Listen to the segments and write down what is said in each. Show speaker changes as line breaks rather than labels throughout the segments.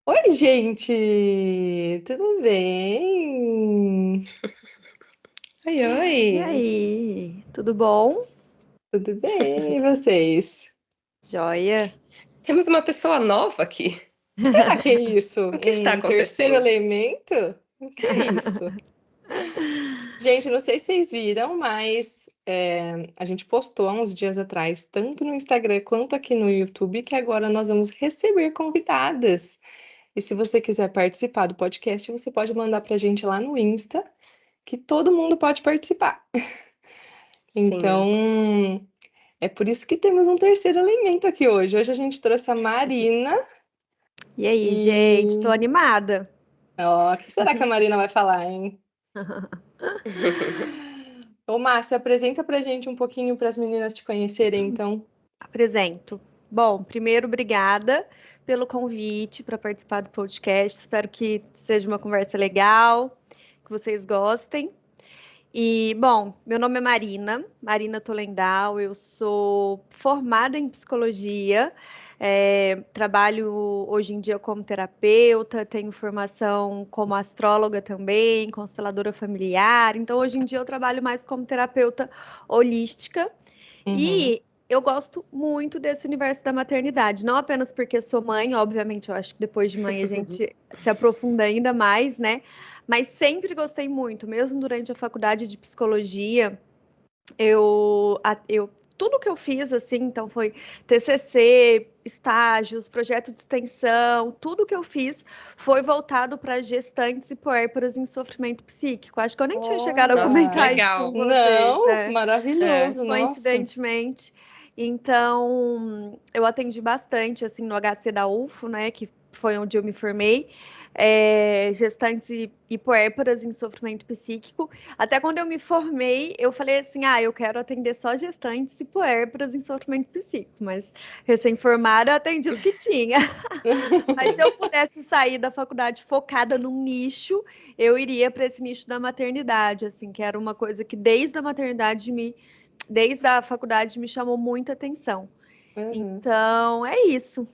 Oi, gente! Tudo bem?
Oi,
E
oi!
aí, tudo bom?
Tudo bem, e vocês?
Joia?
Temos uma pessoa nova aqui.
Será que é isso?
O que está
Um terceiro
acontecendo?
elemento? O que é isso? Gente, não sei se vocês viram, mas a gente postou há uns dias atrás, tanto no Instagram quanto aqui no YouTube, que agora nós vamos receber convidadas. E se você quiser participar do podcast, você pode mandar pra gente lá no Insta, que todo mundo pode participar.
Sim.
Então, é por isso que temos um terceiro elemento aqui hoje. Hoje a gente trouxe a Marina
E aí, gente, tô
e...
animada.
Ó, o que será que a Marina vai falar, hein? Ô, Márcia, apresenta pra gente um pouquinho para as meninas te conhecerem, então.
Apresento. Bom, primeiro, obrigada pelo convite para participar do podcast. Espero que seja uma conversa legal, que vocês gostem. E, bom, meu nome é Marina Tolendal, eu sou formada em psicologia, trabalho hoje em dia como terapeuta, tenho formação como astróloga também, consteladora familiar, então hoje em dia eu trabalho mais como terapeuta holística
Uhum.
e eu gosto muito desse universo da maternidade, não apenas porque sou mãe, obviamente, eu acho que depois de mãe a gente se aprofunda ainda mais, né? Mas sempre gostei muito, mesmo durante a faculdade de psicologia, tudo que eu fiz, assim, então foi TCC, estágios, projeto de extensão, tudo que eu fiz foi voltado para gestantes e puérperas em sofrimento psíquico. Acho que eu nem tinha chegado a
Nossa, que
comentar
Olha,
isso com
legal.
vocês,
não,
né?
É.
maravilhoso, nossa.
Coincidentemente. Então, eu atendi bastante, assim, no HC da UFO, né, que foi onde eu me formei, gestantes e puérperas em sofrimento psíquico. Até quando eu me formei, eu falei assim, eu quero atender só gestantes e puérperas em sofrimento psíquico, mas recém-formada eu atendi o que tinha. Mas se eu pudesse sair da faculdade focada num nicho, eu iria para esse nicho da maternidade, assim, que era uma coisa que desde a faculdade me chamou muita atenção.
Uhum.
Então, é isso.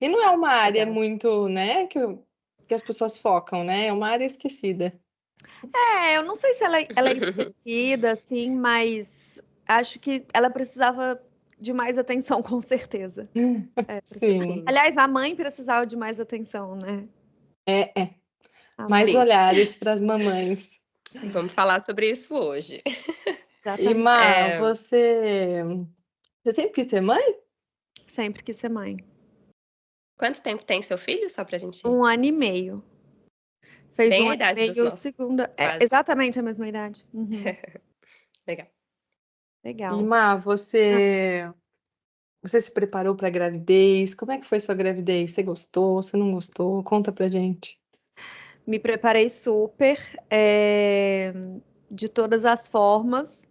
E não é uma área
Legal.
muito, né, que as pessoas focam, né? É uma área esquecida.
Eu não sei se ela é esquecida, assim, mas acho que ela precisava de mais atenção, com certeza.
Sim,
Sim,
Aliás, a mãe precisava de mais atenção, né?
é.
A
Mais
mãe,
sim.
olhares para as mamães.
Vamos falar sobre isso hoje.
E
exatamente.
Má,
É,
você sempre quis ser mãe?
Sempre quis ser mãe.
quanto tempo tem seu filho? Só pra gente.
1 ano e meio. Fez
Bem
um
a
ano e
idade dos
meio,
nossos,
segunda. É
quase.
exatamente a mesma idade. Uhum.
Legal.
E
Legal.
Má,
Ah,
você se preparou para a gravidez? Como é que foi sua gravidez? Você gostou? Você não gostou? Conta pra gente.
Me preparei super, é, de todas as formas.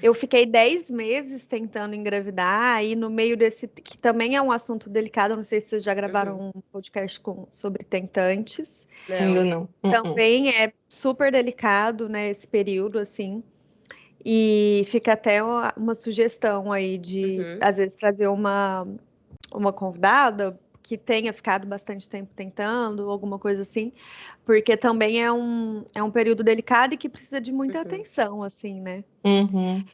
Eu fiquei 10 meses tentando engravidar, aí no meio desse, que também é um assunto delicado, não sei se vocês já
Uhum.
gravaram um podcast sobre tentantes.
Ainda
Não.
não.
Também é super delicado, né, esse período, assim. E fica até uma sugestão aí de,
Uhum.
às vezes, trazer uma convidada que tenha ficado bastante tempo tentando, alguma coisa assim, porque também é um período delicado e que precisa de muita
Uhum.
atenção, assim, né?
Uhum.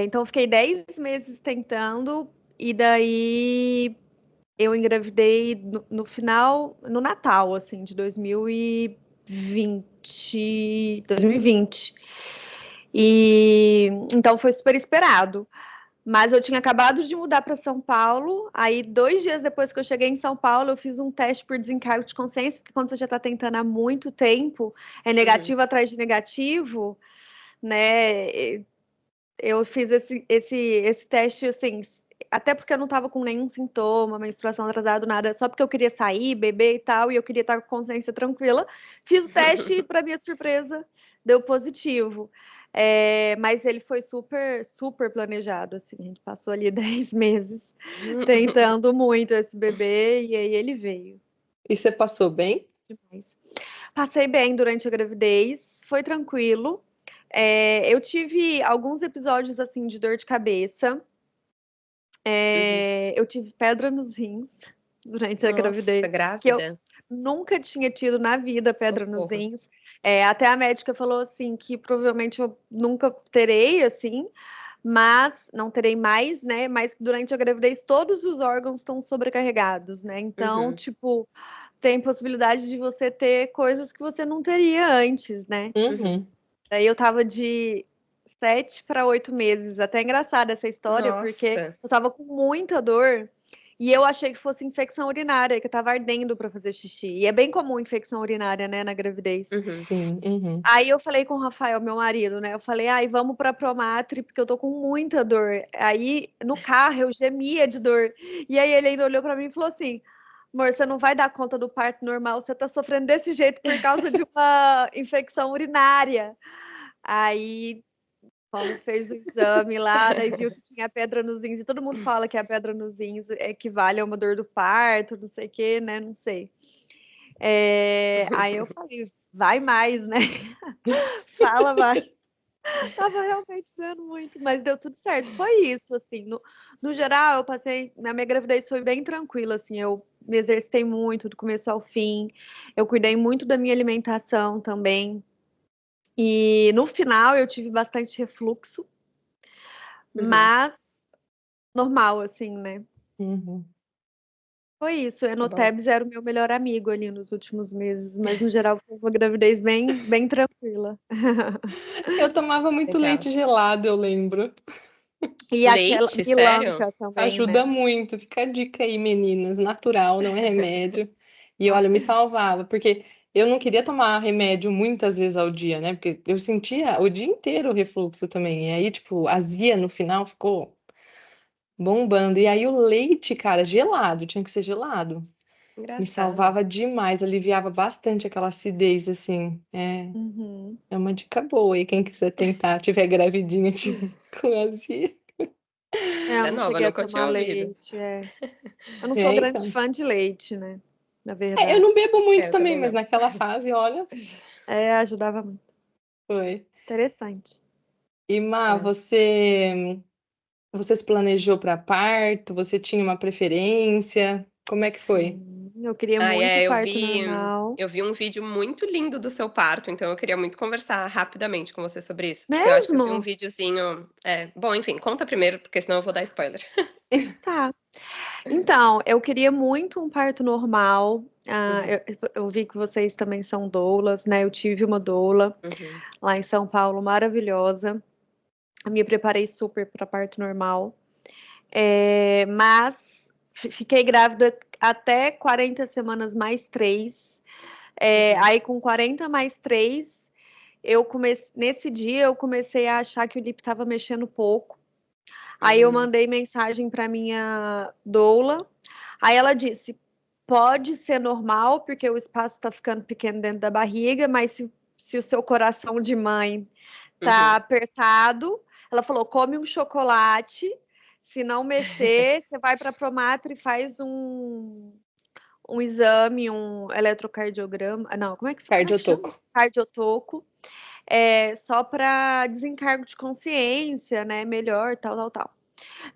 Então, eu fiquei 10 meses tentando, e daí eu engravidei no final, no Natal, assim, de 2020. E então foi super esperado. Mas eu tinha acabado de mudar para São Paulo. Aí, 2 dias depois que eu cheguei em São Paulo, eu fiz um teste por desencargo de consciência, porque quando você já está tentando há muito tempo, é
Uhum.
negativo atrás de negativo, né? Eu fiz esse teste, assim, até porque eu não estava com nenhum sintoma, menstruação atrasada, nada, só porque eu queria sair, beber e tal, e eu queria estar com consciência tranquila. Fiz o teste e, para minha surpresa, deu positivo. Mas ele foi super, super planejado, assim, a gente passou ali 10 meses tentando muito esse bebê, e aí ele veio.
E você passou bem?
Demais. Passei bem durante a gravidez, foi tranquilo. Eu tive alguns episódios assim de dor de cabeça.
Uhum.
Eu tive pedra nos rins. durante a
Nossa,
gravidez. Que eu
grávida?
nunca tinha tido na vida pedra nos
Socorro.
rins. Até a médica falou assim que provavelmente eu nunca terei, assim, mas não terei mais, né? Mas durante a gravidez todos os órgãos estão sobrecarregados, né? Então,
Uhum.
tipo, tem possibilidade de você ter coisas que você não teria antes, né?
Uhum.
Daí eu tava de 7 para 8 meses. Até engraçada essa história, porque
Nossa.
eu tava com muita dor e eu achei que fosse infecção urinária, que eu tava ardendo para fazer xixi. E é bem comum infecção urinária, né, na gravidez.
Uhum.
Sim. Uhum.
Aí eu falei com o Rafael, meu marido, né? Eu falei, ai, vamos pra Promatri, porque eu tô com muita dor. Aí no carro eu gemia de dor. E aí ele ainda olhou pra mim e falou assim: amor, você não vai dar conta do parto normal, você tá sofrendo desse jeito por causa de uma infecção urinária. Aí Paulo fez o exame lá, daí viu que tinha pedra nos rins, e todo mundo fala que a pedra nos rins equivale a uma dor do parto, não sei o quê, né? Não sei. Aí eu falei, vai mais, né? Fala mais. Tava realmente doendo muito, mas deu tudo certo. Foi isso, assim. No geral, eu passei. Minha gravidez foi bem tranquila, assim. Eu me exercitei muito do começo ao fim. Eu cuidei muito da minha alimentação também. E no final, eu tive bastante refluxo,
Uhum.
mas normal, assim, né?
Uhum.
Foi isso. O
Que bom.
Enotebs era o meu melhor amigo ali nos últimos meses, mas no geral foi uma gravidez bem tranquila.
Eu tomava muito
Legal.
leite gelado, eu lembro.
E aquela
Leite? Sério?
Bilanca também,
Ajuda
né?
muito. Fica a dica aí, meninas. Natural, não é remédio. E olha,
Nossa.
me salvava, porque eu não queria tomar remédio muitas vezes ao dia, né? Porque eu sentia o dia inteiro o refluxo também. E aí, tipo, azia no final ficou bombando. E aí o leite, cara, gelado, tinha que ser gelado. Me
Engraçado.
salvava demais, aliviava bastante aquela acidez, assim.
Uhum.
É uma dica boa. E quem quiser tentar, tiver gravidinha, com azia.
Eu
É
não
nova,
cheguei a
nunca
tomar
tinha ouvido.
leite. Eu não sou grande
Então.
fã de leite, né? Na
Eu
verdade.
não bebo muito
Eu
também,
também
mas
não.
naquela fase, olha,
Ajudava muito.
foi.
Interessante.
E Má,
É.
você se planejou para parto? Você tinha uma preferência? Como é que foi?
Sim, eu queria
Ah,
muito
é,
parto normal.
eu vi um vídeo muito lindo do seu parto, então eu queria muito conversar rapidamente com você sobre isso, porque eu acho que eu vi um
Mesmo?
videozinho bom, enfim, conta primeiro, porque senão eu vou dar spoiler.
Tá. Então, eu queria muito um parto normal.
Uhum,
Eu vi que vocês também são doulas, né? Eu tive uma doula
uhum,
lá em São Paulo, maravilhosa. Eu me preparei super para parto normal. Mas fiquei grávida até 40 semanas mais 3.
uhum,
Aí com 40 mais 3, nesse dia eu comecei a achar que o lip estava mexendo pouco. Aí eu
hum,
mandei mensagem para minha doula. Aí ela disse: pode ser normal, porque o espaço está ficando pequeno dentro da barriga, mas se o seu coração de mãe tá
uhum,
apertado, ela falou: come um chocolate. Se não mexer, você vai para a Promatra e faz um exame, um eletrocardiograma. Não, como é que chama?
Cardiotoco.
Cardiotoco. Só para desencargo de consciência, né? Melhor, tal, tal, tal.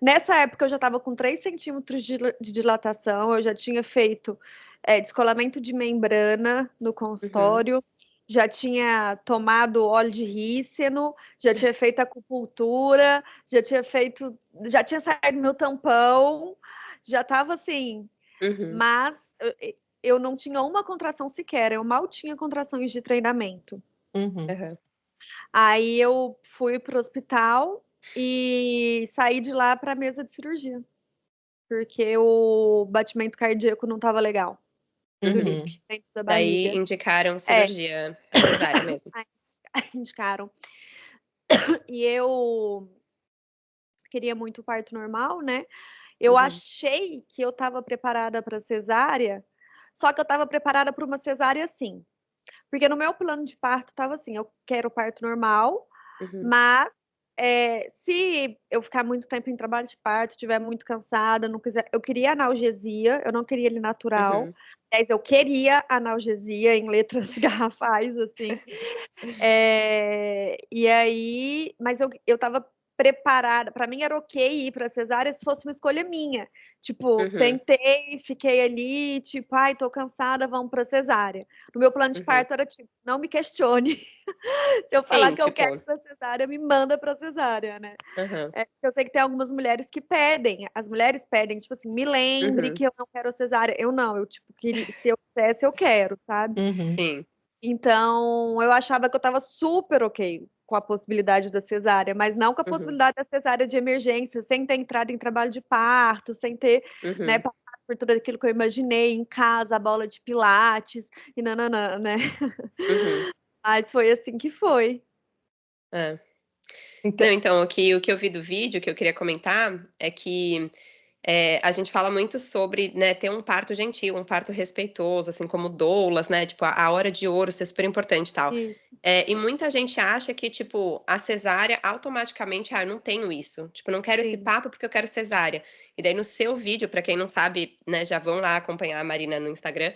Nessa época eu já estava com 3 centímetros de dilatação, eu já tinha feito descolamento de membrana no
uhum,
consultório, já tinha tomado óleo de rícino, já tinha feito acupuntura, já tinha saído meu tampão, já estava assim,
uhum,
mas eu não tinha uma contração sequer, eu mal tinha contrações de treinamento.
Uhum.
aham,
Aí eu fui para o hospital e saí de lá para a mesa de cirurgia, porque o batimento cardíaco não estava legal do
Uhum.
LIP dentro da
daí
barriga.
indicaram
É,
cirurgia a cesárea mesmo.
aí indicaram. E eu queria muito parto normal, né? Eu
Uhum,
achei que eu estava preparada para cesárea, só que eu estava preparada para uma cesárea sim. Porque no meu plano de parto estava assim, eu quero parto normal,
uhum,
mas se eu ficar muito tempo em trabalho de parto, estiver muito cansada, não quiser, eu queria analgesia, eu não queria ele natural.
uhum,
Aliás, eu queria analgesia em letras garrafais, assim. E aí, mas eu estava preparada. Para mim era ok ir para cesárea se fosse uma escolha minha. Tipo,
Uhum.
tentei, fiquei ali, tipo, ai, tô cansada, vamos para cesárea. No meu plano de
Uhum.
parto era tipo, não me questione. Se eu falar
Sim,
que eu
tipo.
quero para cesárea, me manda para cesárea, né?
Uhum.
Eu sei que tem algumas mulheres que pedem, as mulheres pedem, tipo assim, me lembre
Uhum.
que eu não quero cesárea. Eu não, eu tipo, queria, se eu quisesse, eu quero, sabe?
Uhum.
Sim.
Então, eu achava que eu estava super ok com a possibilidade da cesárea, mas não com a
Uhum.
possibilidade da cesárea de emergência, sem ter entrado em trabalho de parto, sem ter, né,
Uhum.
passado por tudo aquilo que eu imaginei em casa, a bola de pilates e nananã, né?
Uhum.
Mas foi assim que foi.
É.
Então,
Não, então, o que eu vi do vídeo, que eu queria comentar, é que a gente fala muito sobre, né, ter um parto gentil, um parto respeitoso, assim, como doulas, né, tipo, a hora de ouro ser super importante e tal.
Isso.
E muita gente acha que, tipo, a cesárea automaticamente, eu não tenho isso. Tipo, não quero esse
Sim.
papo porque eu quero cesárea. E daí no seu vídeo, pra quem não sabe, né, já vão lá acompanhar a Marina no Instagram.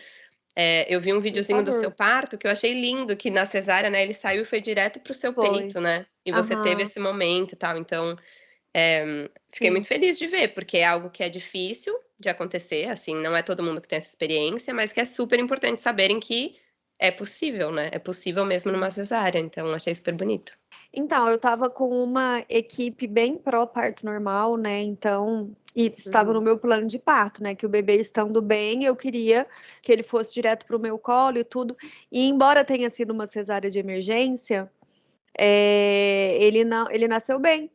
Eu vi um
Por
videozinho do seu
favor.
parto que eu achei lindo, que na cesárea, né, ele saiu e foi direto para o seu
Foi.
peito, né, e você teve
Aham.
esse momento e tal, então, fiquei
Sim.
muito feliz de ver, porque é algo que é difícil de acontecer, assim, não é todo mundo que tem essa experiência, mas que é super importante saberem que é possível, né, é possível mesmo numa
Sim.
cesárea, então achei super bonito.
Então, eu estava com uma equipe bem pró parto normal, né? Então, e estava no
Uhum,
meu plano de parto, né? Que o bebê estando bem, eu queria que ele fosse direto para o meu colo e tudo. E embora tenha sido uma cesárea de emergência, ele não, ele nasceu bem.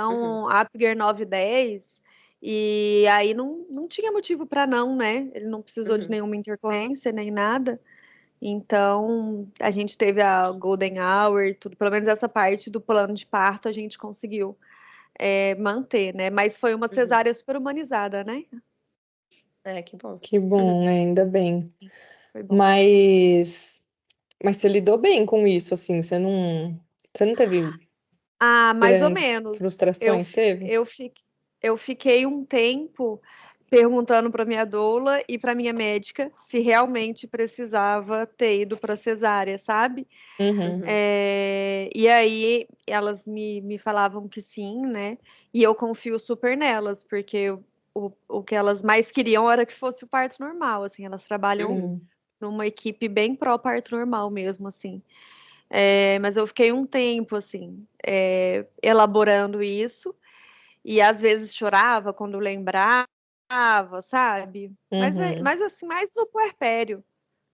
uhum,
Então, Apgar 910, e aí não tinha motivo para não, né? Ele não precisou de
uhum,
nenhuma intercorrência nem nada. Então, a gente teve a Golden Hour e tudo, pelo menos essa parte do plano de parto a gente conseguiu manter, né? Mas foi uma
uhum.
cesárea super humanizada, né?
Que bom.
que bom, né? Ainda bem.
Foi bom.
Mas você lidou bem com isso, assim, você não teve
Ah, mais ou
grandes
menos.
frustrações, teve?
Eu fiquei um tempo perguntando para minha doula e para minha médica se realmente precisava ter ido para cesárea, sabe?
Uhum,
Uhum,
E aí elas me falavam que sim, né? E eu confio super nelas, porque o que elas mais queriam era que fosse o parto normal, assim, elas trabalham
uhum,
sim.
numa equipe bem pró parto normal mesmo, assim. Mas eu fiquei um tempo, assim, elaborando isso, e às vezes chorava quando lembrava, sabe? Mas,
Uhum,
mas assim, mais no puerpério,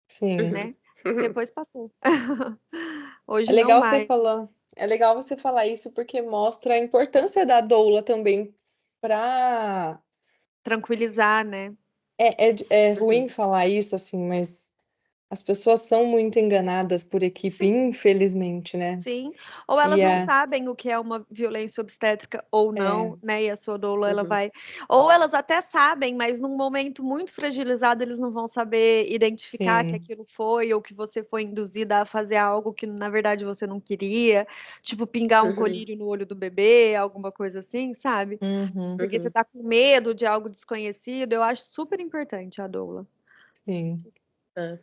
sim.
uhum,
né?
uhum.
Depois passou.
É
Hoje não
legal você
mais.
falar, é legal você falar isso porque mostra a importância da doula também para
Tranquilizar, né?
é
Uhum.
ruim falar isso assim, mas as pessoas são muito enganadas por equipe,
Sim,
infelizmente, né?
sim. Ou
E
elas não
é,
sabem o que é uma violência obstétrica ou
é,
não, né? E a sua doula, ela
Uhum,
vai. Ou elas até sabem, mas num momento muito fragilizado, eles não vão saber identificar que
sim.
aquilo foi, ou que você foi induzida a fazer algo que na verdade você não queria. Tipo, pingar um
uhum,
colírio no olho do bebê, alguma coisa assim, sabe?
Uhum,
Porque você
uhum.
tá com medo de algo desconhecido, eu acho super importante a doula.
sim.
É.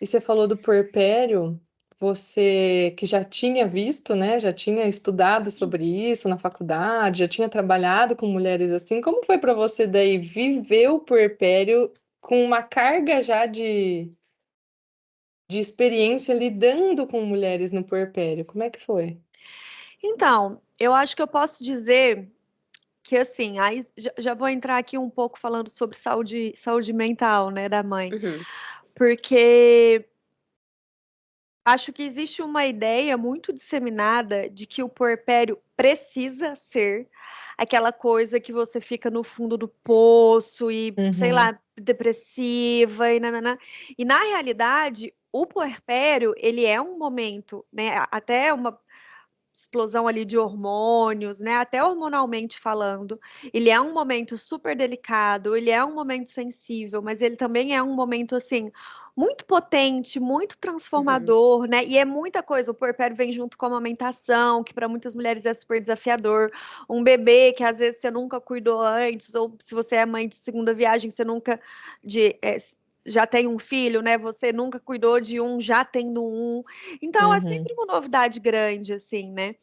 E você falou do puerpério, você que já tinha visto, né? Já tinha estudado sobre isso na faculdade, já tinha trabalhado com mulheres assim. Como foi para você daí viver o puerpério com uma carga já de experiência lidando com mulheres no puerpério? Como é que foi?
Então, eu acho que eu posso dizer que assim, aí já vou entrar aqui um pouco falando sobre saúde mental, né, da mãe,
Uhum,
porque acho que existe uma ideia muito disseminada de que o puerpério precisa ser aquela coisa que você fica no fundo do poço e, sei
Uhum,
lá, depressiva e nananã. E na realidade, o puerpério, ele é um momento, né, até uma explosão ali de hormônios, né? Até hormonalmente falando, ele é um momento super delicado, ele é um momento sensível, mas ele também é um momento assim muito potente, muito
uhum,
transformador, né? E é muita coisa. O puerpério vem junto com a amamentação, que para muitas mulheres é super desafiador. Um bebê que às vezes você nunca cuidou antes, ou se você é mãe de segunda viagem, você nunca de, já tem um filho, né? Você nunca cuidou de um, já tendo um. Então é
Uhum.
sempre uma novidade grande, assim, né?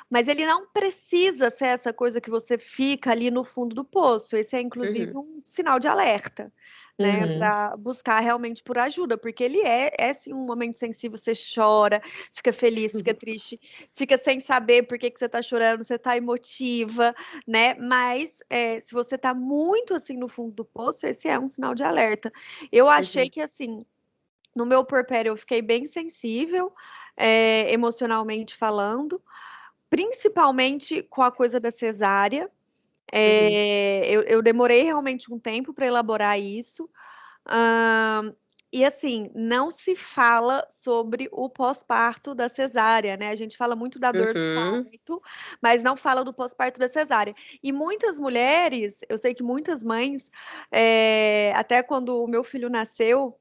Mas ele não precisa ser essa coisa que você fica ali no fundo do poço. Esse é, inclusive,
Uhum,
um sinal de alerta, né?
Uhum.
Para buscar realmente por ajuda, porque ele é sim um momento sensível, você chora, fica feliz, fica
uhum,
triste, fica sem saber por que que você tá chorando, você tá emotiva, né? Mas se você tá muito assim no fundo do poço, esse é um sinal de alerta. Eu achei
uhum,
que assim, no meu puerpério eu fiquei bem sensível, emocionalmente falando, principalmente com a coisa da cesárea.
uhum,
Eu demorei realmente um tempo para elaborar isso. Ahn, e assim, não se fala sobre o pós-parto da cesárea, né? A gente fala muito da dor do
uhum,
parto, mas não fala do pós-parto da cesárea. E muitas mulheres, eu sei que muitas mães, até quando o meu filho nasceu,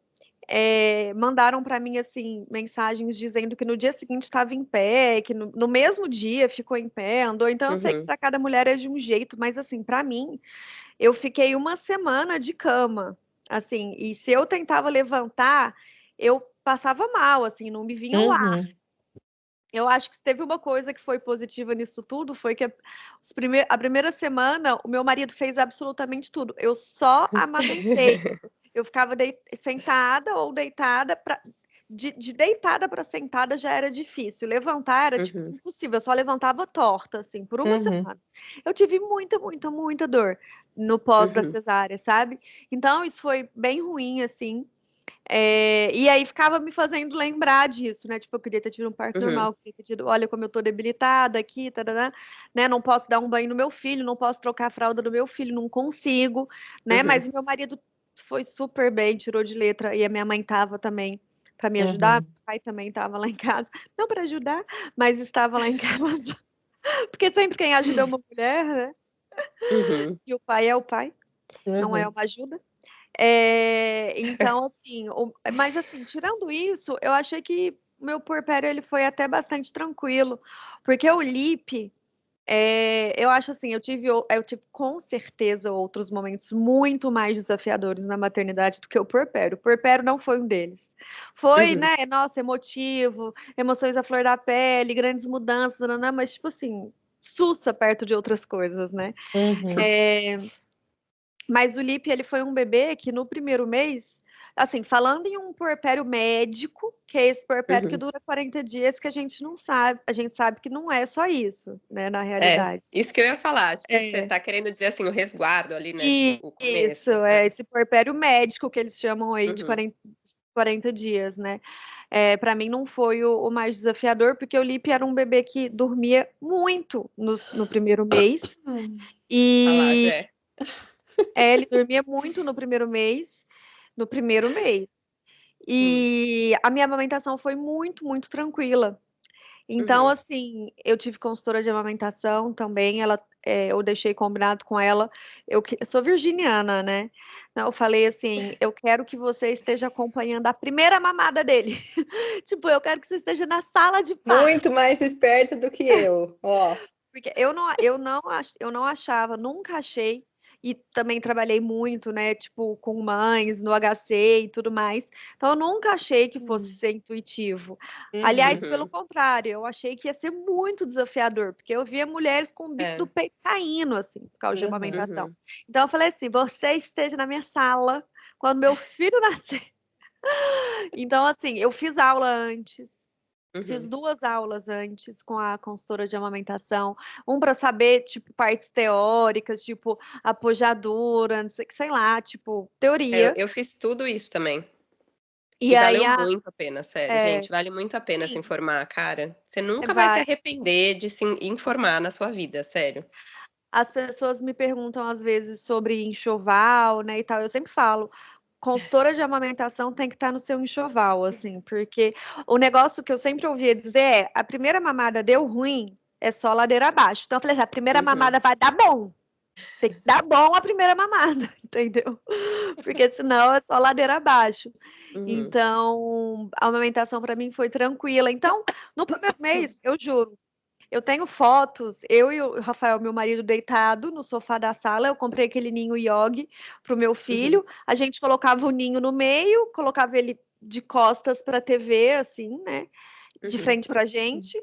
mandaram para mim assim mensagens dizendo que no dia seguinte estava em pé, que no mesmo dia ficou em pé, andou. Então eu sei que
uhum,
para cada mulher é de um jeito, mas assim, para mim eu fiquei uma semana de cama, assim, e se eu tentava levantar, eu passava mal, assim, não me vinha o ar.
Uhum.
Eu acho que se teve uma coisa que foi positiva nisso tudo, foi que a primeira semana o meu marido fez absolutamente tudo. Eu só amamentei. Eu ficava sentada ou deitada de deitada para sentada já era difícil. Levantar era tipo
uhum,
impossível. Eu só levantava torta assim por uma
Uhum.
semana. Eu tive muita, muita, muita dor no pós da
uhum,
cesárea, sabe? Então isso foi bem ruim assim. E aí ficava me fazendo lembrar disso, né? Tipo, eu queria ter tido um parto
uhum,
normal, queria ter tido, olha como eu tô debilitada aqui, tarará, né? Não posso dar um banho no meu filho, não posso trocar a fralda do meu filho, não consigo, né?
uhum,
Mas o meu marido foi super bem, tirou de letra, e a minha mãe tava também para me ajudar,
Uhum.
meu pai também estava lá em casa, não para ajudar, mas estava lá em casa, porque sempre quem ajuda é uma mulher, né?
uhum,
E o pai é o pai, não é
Uhum.
uma ajuda. Então, assim, mas assim, tirando isso, eu achei que o meu puerpério ele foi até bastante tranquilo, porque o LIP, eu acho assim, eu tive com certeza outros momentos muito mais desafiadores na maternidade do que o puerpério. O puerpério não foi um deles. Foi,
uhum,
né, nossa, emotivo, emoções à flor da pele, grandes mudanças, nananã, mas tipo assim, sussa perto de outras coisas, né?
Uhum.
É, mas o Lipe, ele foi um bebê que no primeiro mês, assim, falando em um puerpério médico, que é esse puerpério que
uhum.
dura 40 dias, que a gente não sabe, a gente sabe que não é só isso, né, na
É,
realidade.
isso que eu ia falar, acho que você
É,
tá querendo dizer, assim, o resguardo ali, né, tipo, o
isso,
começo.
é esse puerpério médico que eles chamam aí de
Uhum,
40 dias, né? Para mim não foi o mais desafiador, porque o Lipe era um bebê que dormia muito no primeiro mês,
olha lá,
e
Jé.
ele dormia muito no primeiro mês.
Hum,
E a minha amamentação foi muito, muito tranquila. Então,
uhum,
assim, eu tive consultora de amamentação também. Eu deixei combinado com ela. Eu sou virginiana, né? Então, eu falei assim: eu quero que você esteja acompanhando a primeira mamada dele. Tipo, eu quero que você esteja na sala de parto.
Muito mais esperta do que eu, ó.
Porque eu não achava, nunca achei, e também trabalhei muito, né, tipo, com mães no HC e tudo mais. Então, eu nunca achei que fosse
Hum.
ser intuitivo. Aliás,
Uhum.
pelo
uhum,
contrário, eu achei que ia ser muito desafiador, porque eu via mulheres com o bico do
é,
peito caindo, assim, por causa de
Uhum.
amamentação.
uhum,
Então, eu falei assim: você esteja na minha sala quando meu filho nascer. Então, assim, eu fiz aula antes. Fiz
uhum.
2 aulas antes com a consultora de amamentação, um para saber, tipo, partes teóricas, tipo, apojadura, não sei lá, tipo,
É, eu
teoria.
eu fiz tudo isso também.
E
E
aí
valeu muito a pena, sério,
é,
gente, vale muito a pena se
sim,
informar, cara. Você nunca vai se
vale.
arrepender de se informar na sua vida, sério.
As pessoas me perguntam às vezes sobre enxoval, né, e tal. Eu sempre falo, consultora de amamentação tem que estar no seu enxoval, assim, porque o negócio que eu sempre ouvia dizer a primeira mamada deu ruim, é só ladeira abaixo. Então eu falei assim, a primeira
Uhum,
mamada vai dar bom. Tem que dar bom a primeira mamada, entendeu? Porque senão é só ladeira abaixo.
uhum,
Então, a amamentação para mim foi tranquila. Então, no primeiro mês, eu juro, Eu tenho fotos, eu e o Rafael, meu marido, deitado no sofá da sala. Eu comprei aquele ninho Yogi pro meu filho. A gente colocava o ninho no meio, colocava ele de costas para a TV, assim, né? De frente pra gente.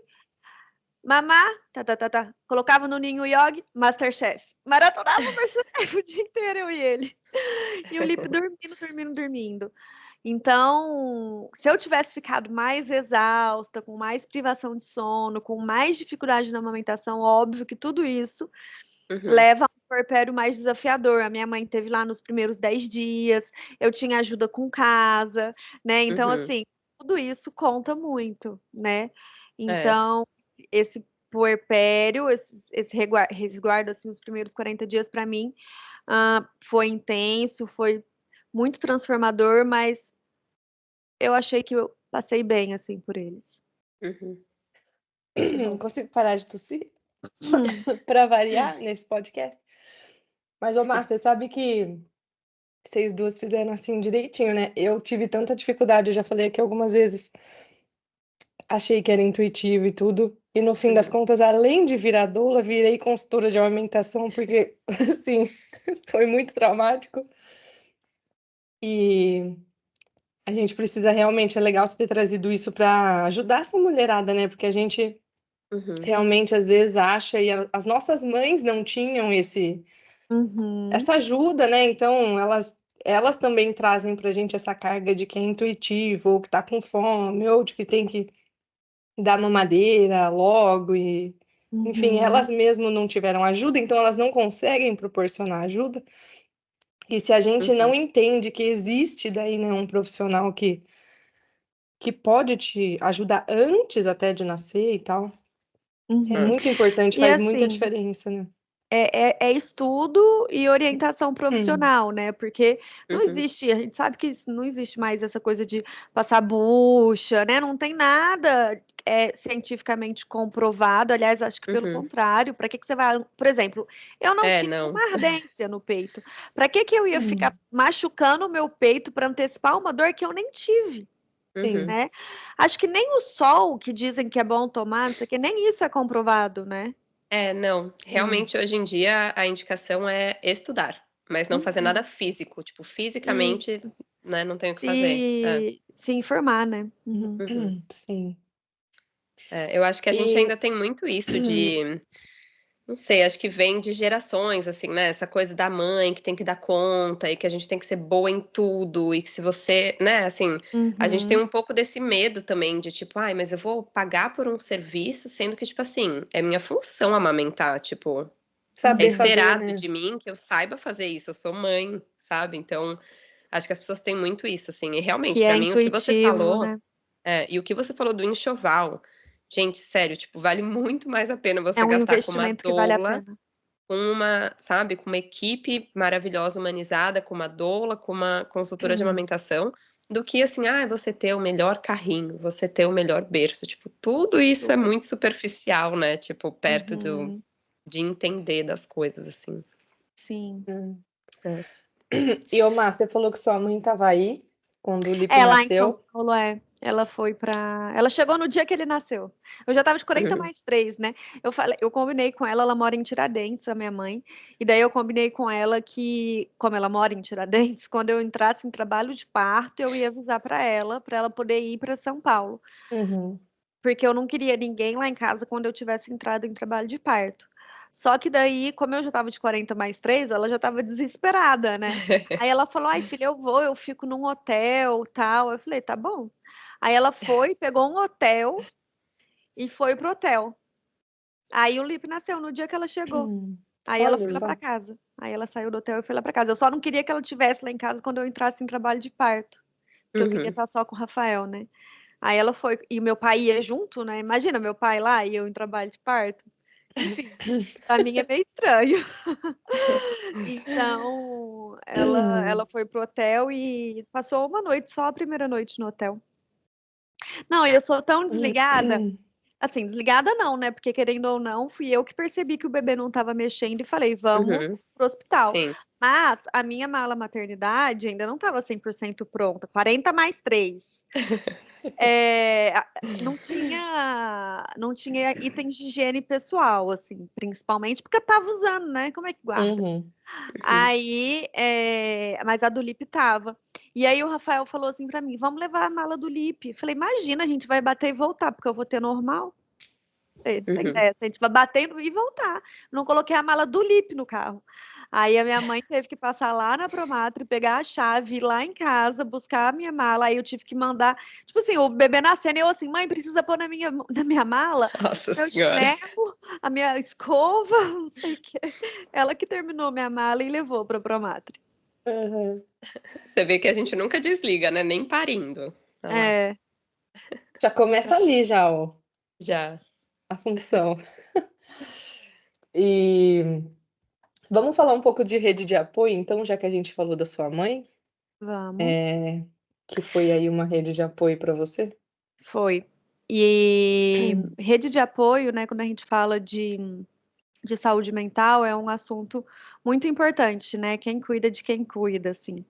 Mamá, tá. Colocava no ninho Yogi, Masterchef. Maratonava o Masterchef o dia inteiro, eu e ele. E o Lipe dormindo. Então, se eu tivesse ficado mais exausta, com mais privação de sono, com mais dificuldade na amamentação, óbvio que tudo isso leva a um puerpério mais desafiador. A minha mãe teve lá nos primeiros 10 dias, eu tinha ajuda com casa, né? Então, assim, tudo isso conta muito, né? Então, esse puerpério, esse resguardo, assim, os primeiros 40 dias, para mim, foi intenso, foi muito transformador, mas eu achei que eu passei bem, assim, por eles.
Não consigo parar de tossir
Hum.
para variar nesse podcast. Mas, ô Márcia, você sabe que vocês duas fizeram assim direitinho, né? Eu tive tanta dificuldade, eu já falei aqui algumas vezes, achei que era intuitivo e tudo, e no fim das contas, além de virar doula, virei consultora de amamentação, porque, assim, foi muito traumático. E a gente precisa realmente, é legal você ter trazido isso para ajudar essa mulherada, né? Porque a gente realmente às vezes acha, e as nossas mães não tinham essa ajuda, né? Então elas também trazem pra gente essa carga de que é intuitivo, ou que tá com fome, ou de que tem que dar mamadeira logo e enfim, elas mesmo não tiveram ajuda, então elas não conseguem proporcionar ajuda. E se a gente não entende que existe daí, né, um profissional que pode te ajudar antes até de nascer e tal, é muito importante,
E
faz muita
assim,
diferença, né?
é estudo e orientação profissional, né? Porque não existe, a gente sabe que não existe mais essa coisa de passar bucha, né? Não tem nada cientificamente comprovado. Aliás, acho que pelo contrário. Para que você vai, por exemplo, eu não tive uma ardência no peito. Para que eu ia ficar machucando o meu peito para antecipar uma dor que eu nem tive? Né? Acho que nem o sol que dizem que é bom tomar, não sei o que, nem isso é comprovado, né?
Não, realmente hoje em dia a indicação é estudar, mas não fazer nada físico, tipo, fisicamente,
Isso.
né, não tem o que fazer.
Se informar, né?
Sim.
Eu acho que a gente
E
ainda tem muito isso de, não sei, acho que vem de gerações, assim, né, essa coisa da mãe que tem que dar conta e que a gente tem que ser boa em tudo e que se você, né, assim, a gente tem um pouco desse medo também de tipo, ai, mas eu vou pagar por um serviço, sendo que, tipo assim, é minha função amamentar, tipo, é
saber fazer,
esperado
né?
de mim que eu saiba fazer isso, eu sou mãe, sabe? Então, acho que as pessoas têm muito isso, assim. E realmente,
Que
pra
é
mim, o que você
intuitivo,
falou,
né?
e o que você falou do enxoval, gente, sério, tipo, vale muito mais a pena
É
você
um
gastar com uma
investimento que vale a
doula,
pena.
com uma, sabe, com uma equipe maravilhosa, humanizada, com uma doula, com uma consultora de amamentação, do que assim, você ter o melhor carrinho, você ter o melhor berço, tipo, tudo isso é
Super.
muito superficial, né? Tipo, perto
Uhum.
de entender das coisas, assim.
Sim.
É.
E ô, Mar, você falou que sua mãe tava aí quando o Lipe
Lá em São
nasceu.
Paulo, ela foi pra. Ela chegou no dia que ele nasceu. Eu já tava de 40 mais 3, né? Eu combinei com ela mora em Tiradentes, a minha mãe. E daí eu combinei com ela que, como ela mora em Tiradentes, quando eu entrasse em trabalho de parto, eu ia avisar para ela poder ir para São Paulo. Porque eu não queria ninguém lá em casa quando eu tivesse entrado em trabalho de parto. Só que daí, como eu já tava de 40 mais 3, ela já tava desesperada, né? Aí ela falou: ai, filha, eu fico num hotel, tal. Eu falei: tá bom. Aí ela foi, pegou um hotel e foi pro hotel. Aí o Lipe nasceu no dia que ela chegou. Aí ela
Olha
foi lá
só.
pra casa. Aí ela saiu do hotel e foi lá pra casa. Eu só não queria que ela estivesse lá em casa quando eu entrasse em trabalho de parto. Porque eu queria estar só com o Rafael, né? Aí ela foi, e meu pai ia junto, né? Imagina meu pai lá e eu em trabalho de parto. Enfim, pra mim é meio estranho. Então, ela foi pro hotel e passou uma noite, só a primeira noite no hotel. Não, e eu sou tão desligada. Assim, desligada não, né? Porque querendo ou não, fui eu que percebi que o bebê não estava mexendo e falei, vamos pro hospital.
Sim.
Mas a minha mala maternidade ainda não estava 100% pronta, 40 mais 3. Não tinha itens de higiene pessoal, assim, principalmente porque eu estava usando, né? Como é que guarda?
Uhum.
Uhum.
Aí, mas a do Lipe tava. E aí o Rafael falou assim pra mim: vamos levar a mala do Lipe. Falei: imagina, a gente vai bater e voltar, porque eu vou ter normal. Tem
Uhum.
ideia? A gente vai bater e voltar. Não coloquei a mala do Lipe no carro. Aí a minha mãe teve que passar lá na Promatre, pegar a chave, ir lá em casa, buscar a minha mala. Aí eu tive que mandar. Tipo assim, o bebê nascendo, eu assim, mãe, precisa pôr na minha mala
Nossa
meu
senhora.
chinelo, a minha escova, não sei o quê. Ela que terminou minha mala e levou pra Promatre.
Uhum.
Você vê que a gente nunca desliga, né, nem parindo. Olha lá,
É,
Já começa ali já, ó,
já.
a função. E vamos falar um pouco de rede de apoio, então, já que a gente falou da sua mãe,
vamos.
que foi aí uma rede de apoio para você?
Foi. E rede de apoio, né, quando a gente fala de saúde mental, é um assunto muito importante, né? Quem cuida de quem cuida, assim.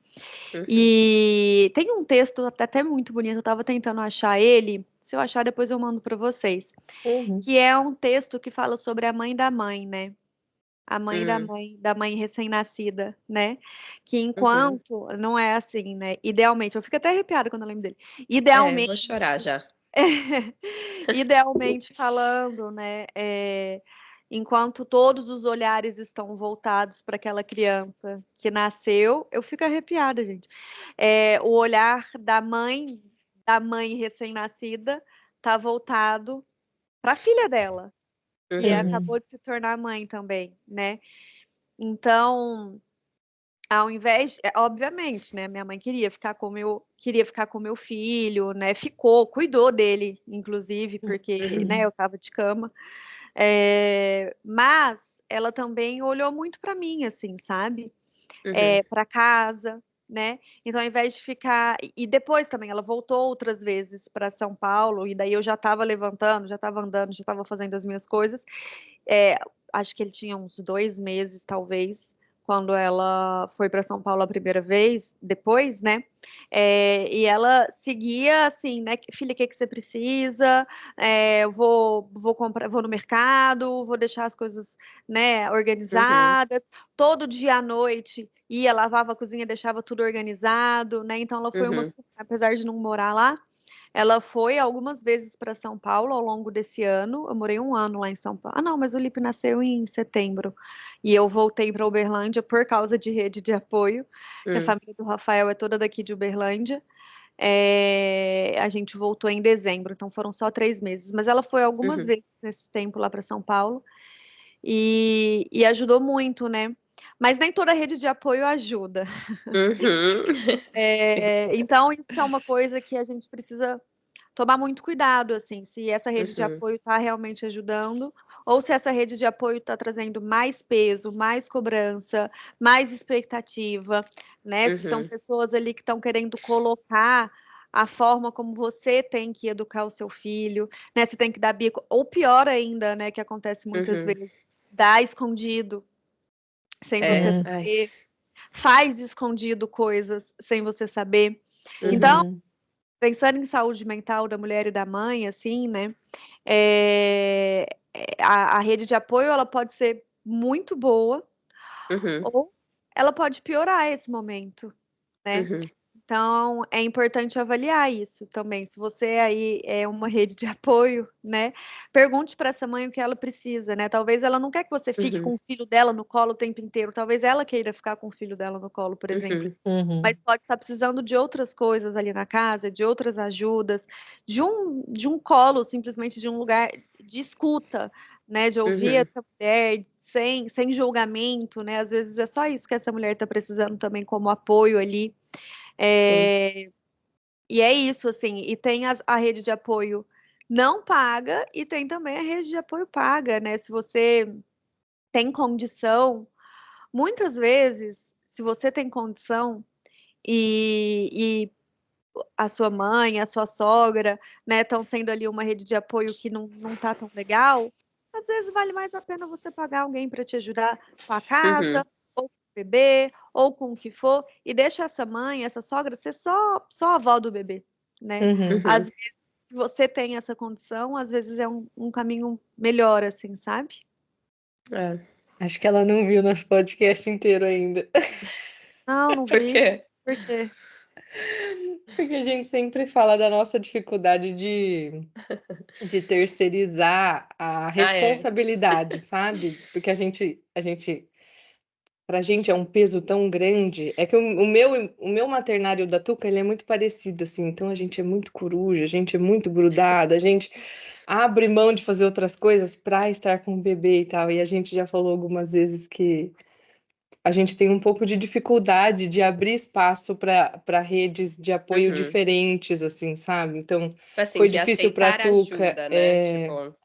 Uhum.
E tem um texto até muito bonito, eu estava tentando achar ele. Se eu achar, depois eu mando para vocês.
Uhum,
Que é um texto que fala sobre a mãe da mãe, né? A mãe
Hum.
da mãe recém-nascida, né? Que
Uhum.
enquanto não é assim, né? Idealmente, eu fico até arrepiada quando eu lembro dele.
É, eu vou chorar
Idealmente,
já.
idealmente falando, né? Enquanto todos os olhares estão voltados para aquela criança que nasceu, eu fico arrepiada, gente. O olhar da mãe recém-nascida, tá voltado para a filha dela, que
Uhum.
uhum,
acabou de se tornar mãe também, né? Então, ao invés, obviamente, né? Minha mãe queria ficar com meu filho, né? Cuidou dele, inclusive, porque, né?
uhum,
Eu tava de cama. Mas ela também olhou muito para mim, assim, sabe?
Uhum.
Para casa, né? Então, ao invés de ficar. E depois também, ela voltou outras vezes para São Paulo, e daí eu já estava levantando, já estava andando, já estava fazendo as minhas coisas. É, acho que ele tinha uns 2 meses, talvez, quando ela foi para São Paulo a primeira vez, depois, né? E ela seguia assim, né? Filha, o que que você precisa? Eu vou comprar, vou no mercado, vou deixar as coisas, né,
Uhum.
organizadas. Todo dia à noite ia, lavava a cozinha, deixava tudo organizado, né? Então ela foi
Uhum.
apesar de não morar lá, ela foi algumas vezes para São Paulo ao longo desse ano. Eu morei 1 ano lá em São Paulo. Ah, não, mas o Lipe nasceu em setembro. E eu voltei para Uberlândia por causa de rede de apoio, que a
Hum.
família do Rafael é toda daqui de Uberlândia. A gente voltou em dezembro, então foram só 3 meses. Mas ela foi algumas
Uhum.
vezes nesse tempo lá para São Paulo e ajudou muito, né? Mas nem toda rede de apoio ajuda.
Uhum. Sim.
Então, isso é uma coisa que a gente precisa tomar muito cuidado, assim, se essa rede de
Uhum.
apoio está realmente ajudando, ou se essa rede de apoio está trazendo mais peso, mais cobrança, mais expectativa, né? Se são
Uhum.
pessoas ali que estão querendo colocar a forma como você tem que educar o seu filho, né? Você tem que dar bico, ou pior ainda, né? Que acontece muitas
Uhum.
vezes, dar escondido, sem você
É, ai.
saber, faz escondido coisas sem você saber. Então,
Uhum.
uhum,
pensando em saúde mental da mulher e da mãe, assim, né? é, a rede de apoio ela pode ser muito boa
Uhum.
ou ela pode piorar esse momento, né?
Uhum.
Então, é importante avaliar isso também. Se você aí é uma rede de apoio, né? Pergunte para essa mãe o que ela precisa, né? Talvez ela não quer que você fique
Uhum.
com o filho dela no colo o tempo inteiro. Talvez ela queira ficar com o filho dela no colo, por exemplo.
Uhum.
uhum,
Mas pode estar precisando de outras coisas ali na casa, de outras ajudas, de um colo, simplesmente de um lugar de escuta, né? De ouvir
Uhum.
essa mulher sem julgamento, né? Às vezes é só isso que essa mulher está precisando também como apoio ali.
Sim.
É, e é isso, assim. E tem a rede de apoio não paga e tem também a rede de apoio paga, né? Se você tem condição, muitas vezes, se você tem condição e a sua mãe, a sua sogra, né, estão sendo ali uma rede de apoio que não tá tão legal, às vezes vale mais a pena você pagar alguém para te ajudar com a
Uhum.
casa, ou com o bebê, ou com o que for, e deixa essa mãe, essa sogra, ser só a avó do bebê, né?
Uhum.
Às vezes, se você tem essa condição, às vezes é um caminho melhor, assim, sabe?
É.
Acho que ela não viu nosso podcast inteiro ainda.
Não
Por
vi.
quê?
Por quê?
Porque a gente sempre fala da nossa dificuldade de terceirizar a
Ah, é.
responsabilidade, sabe? Porque pra gente é um peso tão grande. É que o meu maternário da Tuca, ele é muito parecido, assim. Então a gente é muito coruja, a gente é muito grudada, a gente abre mão de fazer outras coisas pra estar com o bebê e tal. E a gente já falou algumas vezes que a gente tem um pouco de dificuldade de abrir espaço para redes de apoio
Uhum.
diferentes, assim, sabe? Então,
Assim,
foi
de
difícil para a
aceitar
Tuca,
ajuda, né? Tipo,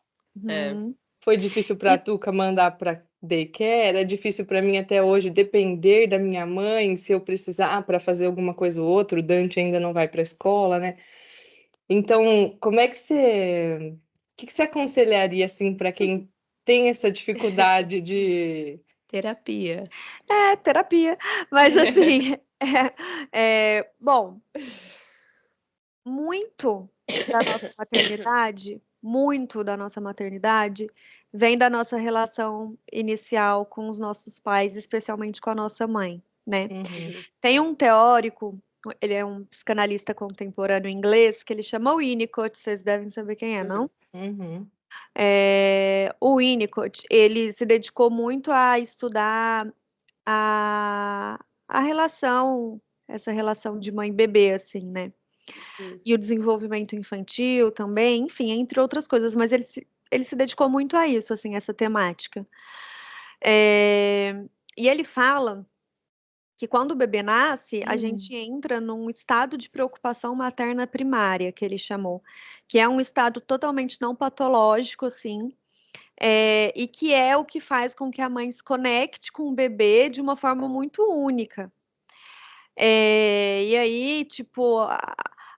é.
Uhum.
foi difícil para a
E
Tuca mandar para daycare, é difícil para mim até hoje depender da minha mãe se eu precisar para fazer alguma coisa ou outra. O Dante ainda não vai para a escola, né? Então, como é que o que você aconselharia assim para quem tem essa dificuldade de
Terapia.
é terapia. Mas assim, bom, muito muito da nossa maternidade vem da nossa relação inicial com os nossos pais, especialmente com a nossa mãe, né?
Uhum,
Uhum.
Tem um teórico, ele é um psicanalista contemporâneo inglês, que ele chama Winnicott, vocês devem saber quem é, não?
uhum,
O Winnicott, ele se dedicou muito a estudar a, a relação, essa relação de mãe e bebê, assim, né?
Uhum.
E o desenvolvimento infantil também, enfim, entre outras coisas, mas ele se dedicou muito a isso, assim, essa temática. E ele fala que quando o bebê nasce, a
uhum.
gente entra num estado de preocupação materna primária, que ele chamou, que é um estado totalmente não patológico, assim, e que é o que faz com que a mãe se conecte com o bebê de uma forma muito única. E aí, tipo,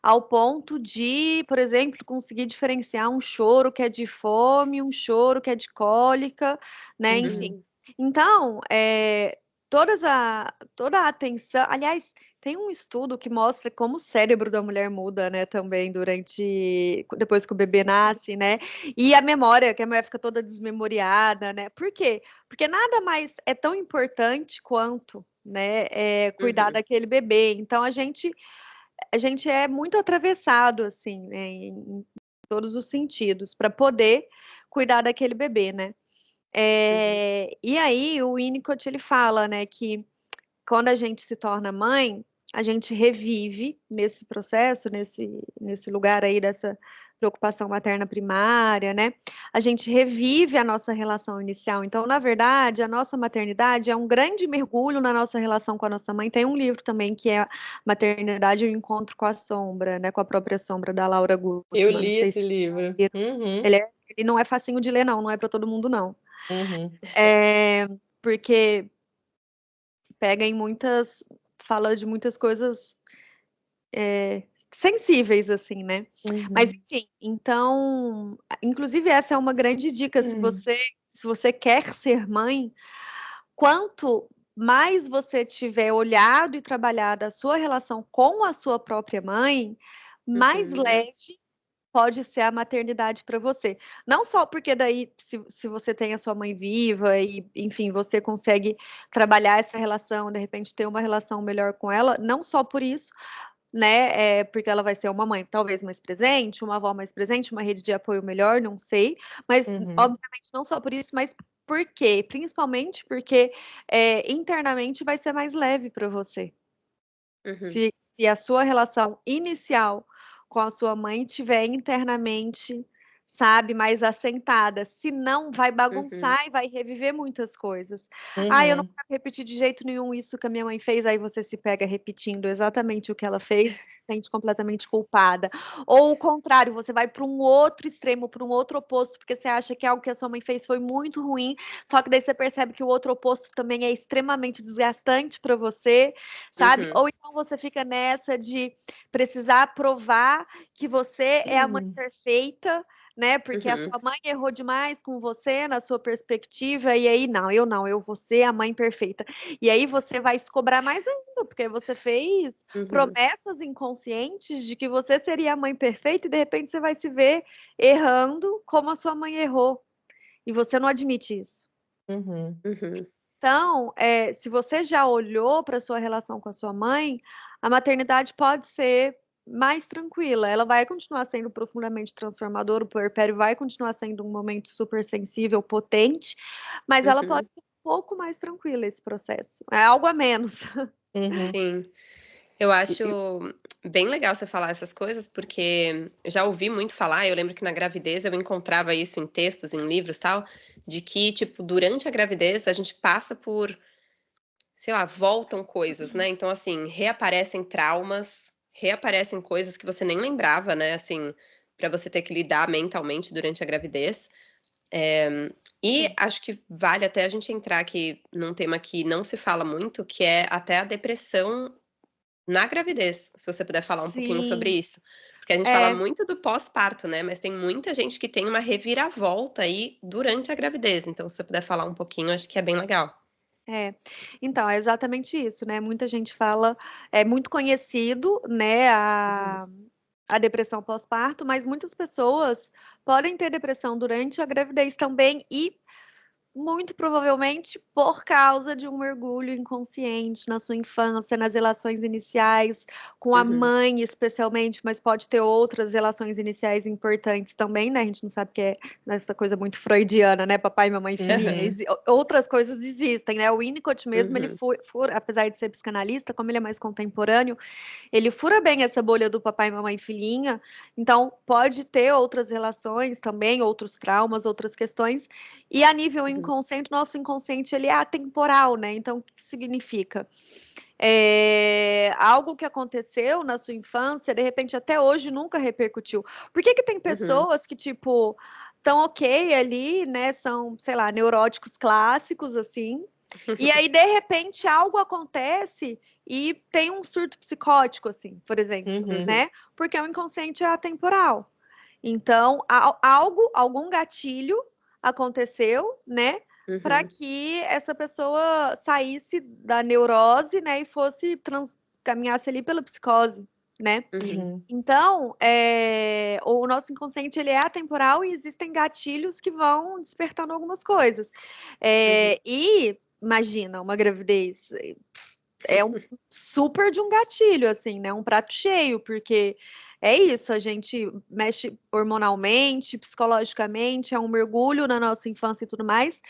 ao ponto de, por exemplo, conseguir diferenciar um choro que é de fome, um choro que é de cólica, né? Enfim.
Uhum.
Então, toda a atenção. Aliás, tem um estudo que mostra como o cérebro da mulher muda, né, também depois que o bebê nasce, né? E a memória, que a mulher fica toda desmemoriada, né? Por quê? Porque nada mais é tão importante quanto, né, cuidar
Uhum.
daquele bebê. Então a gente é muito atravessado assim, né, em todos os sentidos para poder cuidar daquele bebê, né?
Uhum.
E aí o Winnicott ele fala, né, que quando a gente se torna mãe, a gente revive nesse processo, nesse lugar aí dessa preocupação materna primária, né? A gente revive a nossa relação inicial. Então, na verdade, a nossa maternidade é um grande mergulho na nossa relação com a nossa mãe. Tem um livro também que é Maternidade e o Encontro com a Sombra, né? Com a própria sombra da Laura
Eu
Gutman. Não
li
sei
esse
se
livro.
viram.
Uhum,
Ele não é facinho de ler, não é para todo mundo, não.
uhum,
Porque pega em muitas, fala de muitas coisas sensíveis, assim, né? Mas,
uhum.
enfim, então, inclusive essa é uma grande dica, se você quer ser mãe, quanto mais você tiver olhado e trabalhado a sua relação com a sua própria mãe, mais
Uhum.
leve pode ser a maternidade para você. Não só porque daí, se você tem a sua mãe viva e, enfim, você consegue trabalhar essa relação, de repente ter uma relação melhor com ela, não só por isso, né? Porque ela vai ser uma mãe talvez mais presente, uma avó mais presente, uma rede de apoio melhor, não sei. Mas,
Uhum,
obviamente, não só por isso, mas por quê? Principalmente porque internamente vai ser mais leve para você.
Uhum.
Se a sua relação inicial com a sua mãe tiver internamente, sabe, mais assentada, senão vai
Uhum.
bagunçar e vai reviver muitas coisas. Ah, eu não
uhum.
quero repetir de jeito nenhum isso que a minha mãe fez, aí você se pega repetindo exatamente o que ela fez, sente completamente culpada. Ou o contrário, você vai para um outro extremo, para um outro oposto, porque você acha que algo que a sua mãe fez foi muito ruim, só que daí você percebe que o outro oposto também é extremamente desgastante para você, sabe?
Uhum.
Ou então você fica nessa de precisar provar que você é a mãe
Uhum.
perfeita, né? Porque a
Uhum.
sua mãe errou demais com você, na sua perspectiva, e aí, não, eu vou ser a mãe perfeita. E aí você vai se cobrar mais ainda, porque você fez
Uhum.
promessas inconscientes de que você seria a mãe perfeita e de repente você vai se ver errando como a sua mãe errou. E você não admite isso.
Uhum.
Uhum.
Então, se você já olhou para a sua relação com a sua mãe, a maternidade pode ser mais tranquila. Ela vai continuar sendo profundamente transformadora, o puerpério vai continuar sendo um momento super sensível, potente, mas ela pode
Uhum.
ser um pouco mais tranquila esse processo. É algo a menos.
Uhum.
Sim. Eu
E
acho bem legal você falar essas coisas, porque eu já ouvi muito falar, eu lembro que na gravidez eu encontrava isso em textos, em livros, tal, de que, tipo, durante a gravidez a gente passa por, sei lá, voltam coisas, né, então, assim, reaparecem traumas, reaparecem coisas que você nem lembrava, né, assim, pra você ter que lidar mentalmente durante a gravidez. E
Sim.
acho que vale até a gente entrar aqui num tema que não se fala muito, que é até a depressão na gravidez, se você puder falar um pouquinho sobre
Sim,
isso. Porque a gente fala
é,
muito do pós-parto, né, mas tem muita gente que tem uma reviravolta aí durante a gravidez, então se você puder falar um pouquinho, acho que é bem legal.
é. Então, é exatamente isso, né? Muita gente fala, é muito conhecido, né,
Uhum,
a depressão pós-parto, mas muitas pessoas podem ter depressão durante a gravidez também e muito provavelmente por causa de um mergulho inconsciente na sua infância, nas relações iniciais, com a
uhum,
mãe especialmente, mas pode ter outras relações iniciais importantes também, né? A gente não sabe que é nessa coisa muito freudiana, né? Papai, mamãe, filhinha.
Uhum.
Outras coisas existem, né? O Winnicott mesmo, ele
uhum,
apesar de ser psicanalista, como ele é mais contemporâneo, ele fura bem essa bolha do papai, mamãe, filhinha, então pode ter outras relações também, outros traumas, outras questões. E a nível
uhum,
inconsciente, nosso inconsciente ele é atemporal, né? Então, o que significa? Algo que aconteceu na sua infância, de repente até hoje nunca repercutiu. Por que que tem
uhum,
pessoas que, tipo, estão ok ali, né? São, sei lá, neuróticos clássicos, assim, e aí, de repente, algo acontece e tem um surto psicótico, assim, por exemplo,
Uhum.
uhum,
né? Porque o inconsciente é atemporal. Então, algum gatilho aconteceu, né? Para
uhum,
que essa pessoa saísse da neurose, né? E fosse caminhasse ali pela psicose, né?
uhum,
Uhum.
Então, o nosso inconsciente ele é atemporal e existem gatilhos que vão despertando algumas coisas.
uhum,
E imagina uma gravidez é um super de um gatilho, assim, né? Um prato cheio, porque é isso, a gente mexe hormonalmente, psicologicamente, é um mergulho na nossa infância e tudo mais.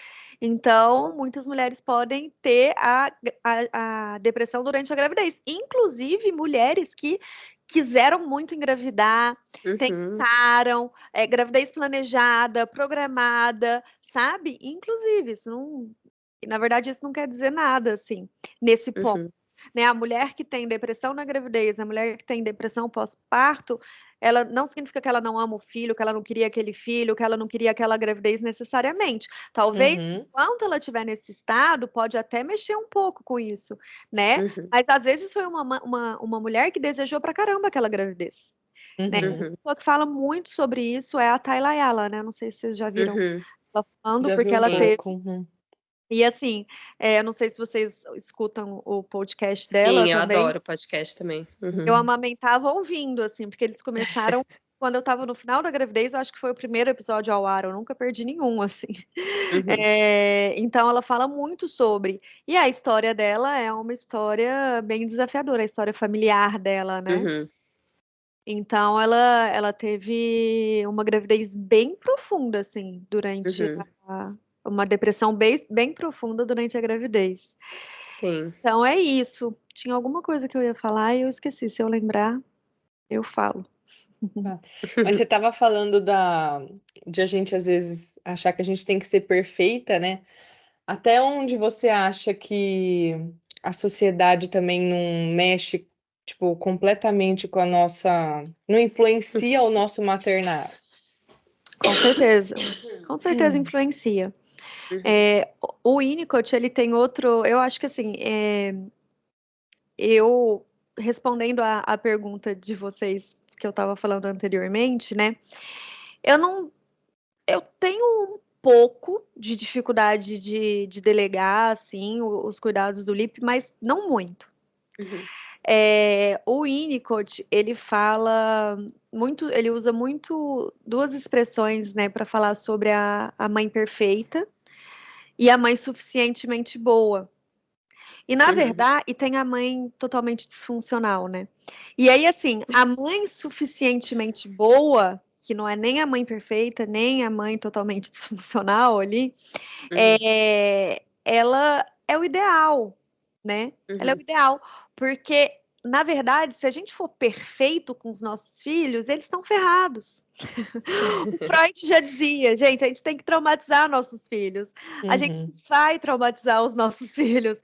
Então, muitas mulheres podem ter a depressão durante a gravidez, inclusive mulheres que quiseram muito engravidar,
uhum,
tentaram, gravidez planejada, programada, sabe? Inclusive, isso não. Na verdade, isso não quer dizer nada, assim, nesse ponto,
uhum,
né? A mulher que tem depressão na gravidez, a mulher que tem depressão pós-parto, ela não significa que ela não ama o filho, que ela não queria aquele filho, que ela não queria aquela gravidez necessariamente. Talvez,
Uhum.
enquanto ela estiver nesse estado, pode até mexer um pouco com isso, né?
uhum,
Mas às vezes foi uma mulher que desejou pra caramba aquela gravidez, né?
Uhum.
uhum,
Uma pessoa que fala muito sobre isso é a Tayla Ayala, né? Não sei se vocês já viram
uhum.
ela falando,
Já vi
porque
um
ela
Sim,
teve.
pouco. Uhum.
E assim, eu não sei se vocês escutam o podcast dela
sim, eu
também.
adoro podcast também.
Eu
Uhum,
amamentava ouvindo, assim, porque eles começaram quando eu estava no final da gravidez, eu acho que foi o primeiro episódio ao ar, eu nunca perdi nenhum, assim.
uhum,
Então ela fala muito sobre. E a história dela é uma história bem desafiadora, a história familiar dela, né?
uhum,
Então ela teve uma gravidez bem profunda, assim, durante
uhum,
uma depressão bem profunda durante a gravidez.
sim.
Então é isso. Tinha alguma coisa que eu ia falar e eu esqueci. Se eu lembrar, eu falo.
Tá. Mas você estava falando de a gente às vezes achar que a gente tem que ser perfeita, né? Até onde você acha que a sociedade também não mexe tipo, completamente com a nossa... Não influencia o nosso maternar?
Com certeza. Com certeza influencia. O Winnicott, ele tem outro... Eu acho que, assim, eu... Respondendo a pergunta de vocês que eu estava falando anteriormente, né? Eu tenho um pouco de dificuldade de delegar, assim, os cuidados do Lipe, mas não muito.
Uhum.
O Winnicott, ele fala muito, ele usa muito duas expressões, né, para falar sobre a mãe perfeita e a mãe suficientemente boa. E na
Uhum.
verdade, e tem a mãe totalmente disfuncional, né? E aí, assim, a mãe suficientemente boa, que não é nem a mãe perfeita, nem a mãe totalmente disfuncional ali,
Uhum.
ela é o ideal, né? Ela é o
Uhum.
ideal, porque, na verdade, se a gente for perfeito com os nossos filhos, eles estão ferrados. O Freud já dizia, gente, a gente tem que traumatizar nossos filhos. A gente
Uhum.
vai traumatizar os nossos filhos.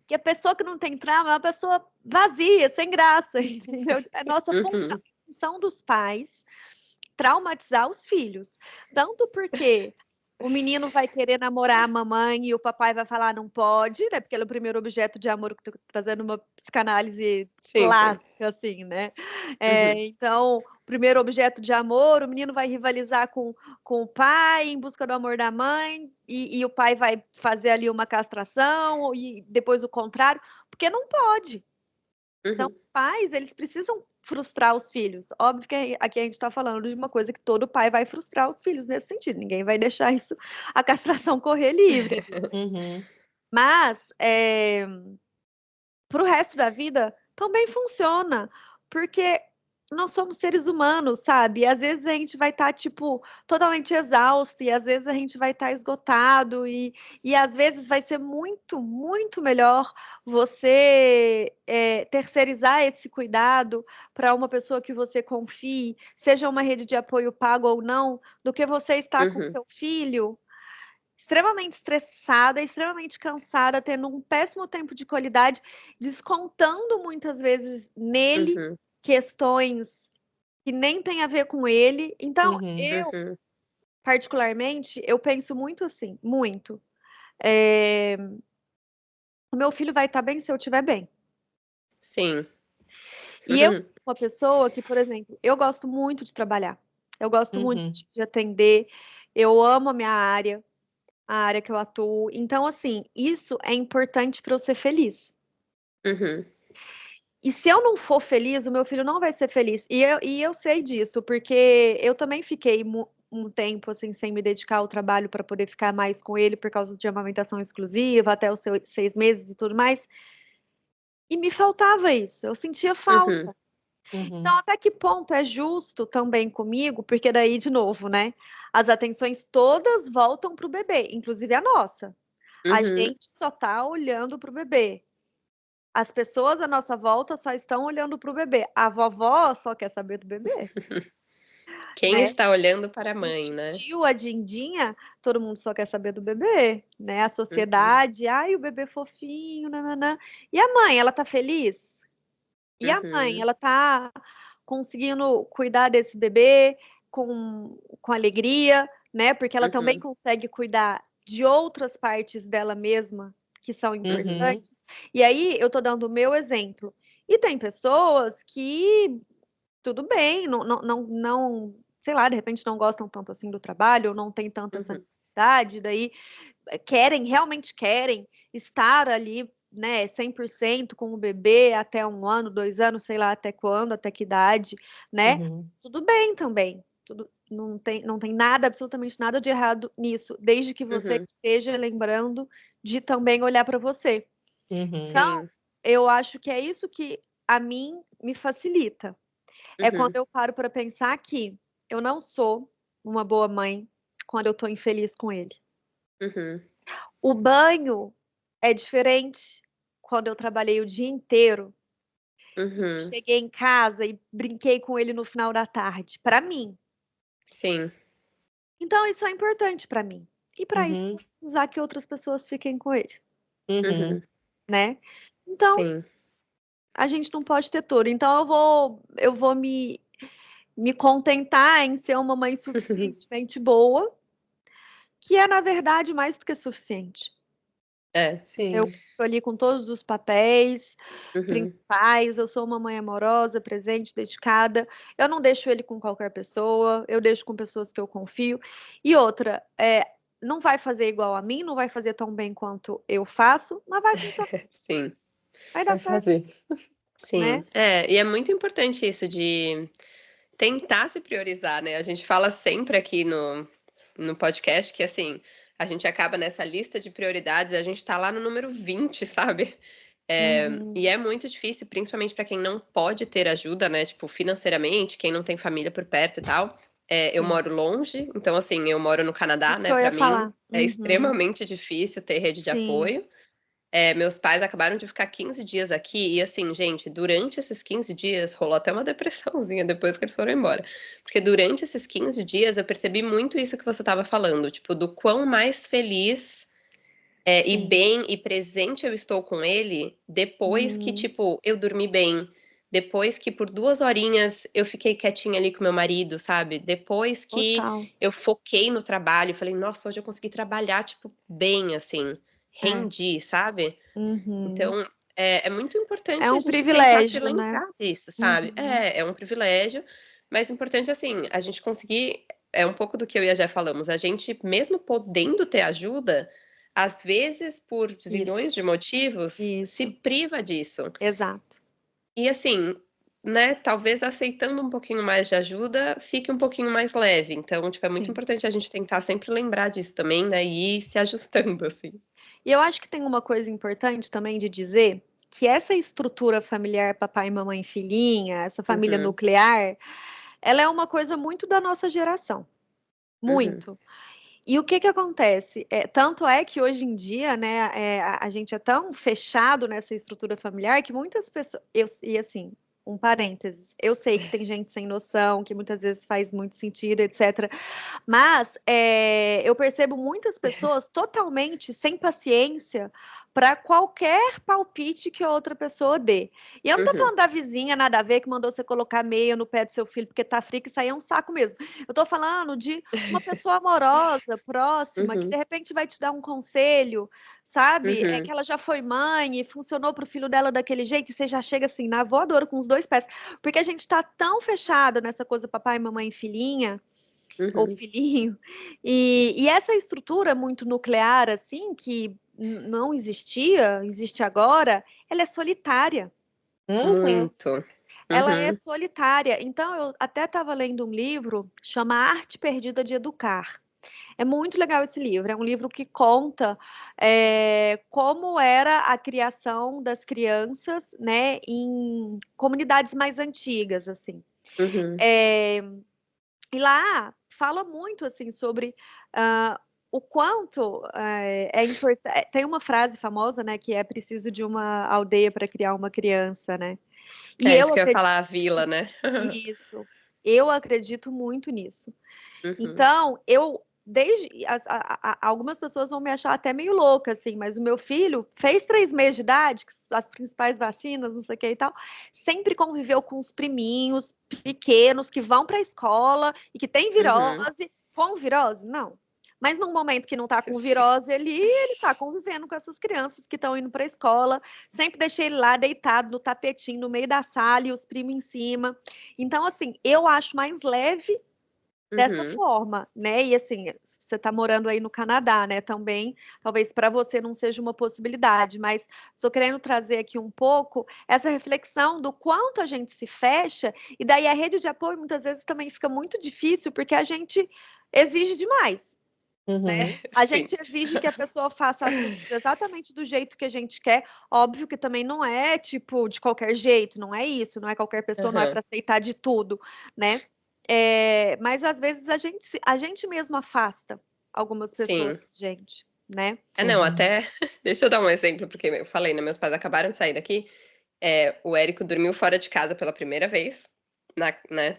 Que a pessoa que não tem trauma é uma pessoa vazia, sem graça, entendeu? É nossa função,
Uhum.
função dos pais traumatizar os filhos. Tanto porque o menino vai querer namorar a mamãe e o papai vai falar não pode, né? Porque ele é o primeiro objeto de amor, que eu tô trazendo uma psicanálise
Sim, sim.
clássica, assim, né?
Uhum.
Então, o primeiro objeto de amor, o menino vai rivalizar com o pai em busca do amor da mãe, e o pai vai fazer ali uma castração, e depois o contrário, porque não pode. Então,
Uhum.
os pais, eles precisam frustrar os filhos. Óbvio que aqui a gente está falando de uma coisa que todo pai vai frustrar os filhos nesse sentido. Ninguém vai deixar isso, a castração correr livre.
Uhum.
Mas, para o resto da vida, também funciona. Porque nós somos seres humanos, sabe? E às vezes a gente vai estar, tipo, totalmente exausto, e às vezes a gente vai estar esgotado, e às vezes vai ser muito, muito melhor você terceirizar esse cuidado para uma pessoa que você confie, seja uma rede de apoio pago ou não, do que você estar com
Uhum.
seu filho extremamente estressada, extremamente cansada, tendo um péssimo tempo de qualidade, descontando muitas vezes nele
Uhum.
questões que nem tem a ver com ele. Então,
Uhum.
eu,
Uhum.
particularmente, eu penso muito assim, muito. É, o meu filho vai estar bem se eu estiver bem.
Sim.
E eu sou uma pessoa que, por exemplo, eu gosto muito de trabalhar. Eu gosto muito
Uhum.
de atender. Eu amo a área que eu atuo. Então, assim, isso é importante para eu ser feliz.
Uhum.
E se eu não for feliz, o meu filho não vai ser feliz. E eu sei disso, porque eu também fiquei um tempo assim sem me dedicar ao trabalho para poder ficar mais com ele por causa de amamentação exclusiva, até os 6 meses e tudo mais. E me faltava isso, eu sentia
Uhum.
falta. Então,
Uhum.
até que ponto é justo também comigo? Porque daí, de novo, né? As atenções todas voltam para o bebê, inclusive a nossa. A
Uhum.
gente só tá olhando para o bebê. As pessoas à nossa volta só estão olhando para o bebê. A vovó só quer saber do bebê,
Quem
né?
está olhando para a
O
mãe, né?
tio, a Dindinha, todo mundo só quer saber do bebê, né? A
Uhum.
sociedade, ai, o bebê fofinho, nananã. E a mãe, ela tá feliz? E a mãe,
Uhum.
ela tá conseguindo cuidar desse bebê com alegria, né? Porque ela também
Uhum.
consegue cuidar de outras partes dela mesma que são
Uhum.
importantes. E aí eu tô dando o meu exemplo. E tem pessoas que tudo bem, não, sei lá, de repente não gostam tanto assim do trabalho, ou não tem tanta essa
Uhum.
necessidade, daí realmente querem estar ali, né, 100% com o bebê até 1 ano, 2 anos, sei lá até quando, até que idade, né?
Uhum.
Tudo bem também. Não tem nada, absolutamente nada de errado nisso, desde que você
Uhum.
esteja lembrando de também olhar para você.
Uhum.
Então,
Sim.
eu acho que é isso que a mim me facilita. É quando
Uhum.
eu paro para pensar que eu não sou uma boa mãe quando eu tô infeliz com ele.
Uhum.
O banho é diferente quando eu trabalhei o dia inteiro e eu
Uhum.
cheguei em casa e brinquei com ele no final da tarde, para mim.
Sim.
Então isso é importante para mim. E para isso eu
Uhum.
vou precisar que outras pessoas fiquem com ele,
Uhum.
Uhum.
né. Então,
Sim.
a gente não pode ter tudo. Então eu vou me contentar em ser uma mãe suficientemente boa, que é, na verdade, mais do que suficiente.
É.
Eu
Sim.
estou ali com todos os papéis
Uhum.
principais, eu sou uma mãe amorosa, presente, dedicada. Eu não deixo ele com qualquer pessoa, eu deixo com pessoas que eu confio. E outra, não vai fazer igual a mim, não vai fazer tão bem quanto eu faço, mas vai funcionar,
Sim,
vai dar
Vai
certo,
fazer.
né?
sim. E é muito importante isso de tentar se priorizar, né. A gente fala sempre aqui no podcast que, assim, a gente acaba nessa lista de prioridades, a gente tá lá no número 20, sabe. E
Uhum,
é muito difícil, principalmente para quem não pode ter ajuda, né, tipo, financeiramente, quem não tem família por perto e tal. Eu
sim.
moro longe, então, assim, eu moro no Canadá,
Isso que
né,
eu
para
ia
mim
falar.
é
Uhum,
extremamente difícil ter rede de
sim,
apoio. Meus pais acabaram de ficar 15 dias aqui e, assim, gente, durante esses 15 dias rolou até uma depressãozinha depois que eles foram embora. Porque durante esses 15 dias eu percebi muito isso que você estava falando, tipo, do quão mais feliz, e
sim.
bem e presente eu estou com ele depois que,
Uhum,
tipo, eu dormi bem, depois que por 2 horinhas eu fiquei quietinha ali com meu marido, sabe, depois que
total.
eu foquei no trabalho, falei: "Nossa, hoje eu consegui trabalhar, tipo, bem, assim,
É.
rendi", sabe. Então,
Uhum.
é muito
É
importante a
um
gente tentar se
privilégio, né?
lembrar disso, sabe.
Uhum.
É um privilégio, mas importante, assim, a gente conseguir um pouco do que eu e a Jé falamos, a gente mesmo podendo ter ajuda, às vezes por
Isso,
zilhões de motivos, se
isso.
priva disso.
Exato.
E assim, né, talvez aceitando um pouquinho mais de ajuda, fique um pouquinho mais leve. Então, tipo, é muito
Sim.
importante a gente tentar sempre lembrar disso também, né, e ir se ajustando, assim.
E eu acho que tem uma coisa importante também de dizer, que essa estrutura familiar papai, mamãe, filhinha, essa família
Uhum,
nuclear, ela é uma coisa muito da nossa geração,
uhum,
muito. E o que que acontece? Tanto é que hoje em dia, né, a gente é tão fechado nessa estrutura familiar que muitas pessoas, e assim, um parênteses, eu sei que tem gente sem noção, que muitas vezes faz muito sentido, etc. Mas, eu percebo muitas pessoas totalmente sem paciência para qualquer palpite que a outra pessoa dê. E eu não tô
uhum,
falando da vizinha, nada a ver, que mandou você colocar meia no pé do seu filho porque tá frio, que isso aí é um saco mesmo. Eu tô falando de uma pessoa amorosa, próxima, que de
uhum,
repente vai te dar um conselho, sabe, que
uhum.
ela já foi mãe e funcionou para o filho dela daquele jeito, e você já chega assim na voadora com os 2 pés. Porque a gente tá tão fechado nessa coisa papai, mamãe e filhinha, ou
Uhum,
filhinho. E essa estrutura muito nuclear, assim, que não existia, existe agora, ela é solitária.
Uhum.
muito.
Ela é
Uhum,
solitária. Então, eu até estava lendo um livro, chama A Arte Perdida de Educar. É muito legal esse livro. É um livro que conta como era a criação das crianças, né, em comunidades mais antigas, assim.
uhum,
É, E lá fala muito assim sobre o quanto é importante. Tem uma frase famosa, né, que é preciso de uma aldeia para criar uma criança, né? E
é
eu
isso que eu ia
acredito
falar, a vila, né.
nisso. Eu acredito muito nisso.
Uhum,
Então, algumas pessoas vão me achar até meio louca, assim, mas o meu filho fez 3 meses de idade, as principais vacinas, não sei o que e tal, sempre conviveu com os priminhos pequenos que vão para a escola e que tem
uhum.
virose. Com virose? Não. Mas num momento que não está com
Sim.
virose ali, ele está convivendo com essas crianças que estão indo para a escola. Sempre deixei ele lá deitado no tapetinho, no meio da sala e os primos em cima. Então, assim, eu acho mais leve dessa
Uhum,
forma, né, e assim, você está morando aí no Canadá, né, também, talvez para você não seja uma possibilidade, mas estou querendo trazer aqui um pouco essa reflexão do quanto a gente se fecha, e daí a rede de apoio muitas vezes também fica muito difícil, porque a gente exige demais.
Uhum.
A
sim.
gente exige que a pessoa faça as coisas exatamente do jeito que a gente quer. Óbvio que também não é, tipo, de qualquer jeito, não é isso, não é qualquer pessoa, não é
Aham.
para aceitar de tudo, né. Mas às vezes a gente mesmo afasta algumas pessoas
Sim.
da gente, né.
Não,
Uhum.
até deixa eu dar um exemplo, porque eu falei, né, meus pais acabaram de sair daqui, o Érico dormiu fora de casa pela primeira vez,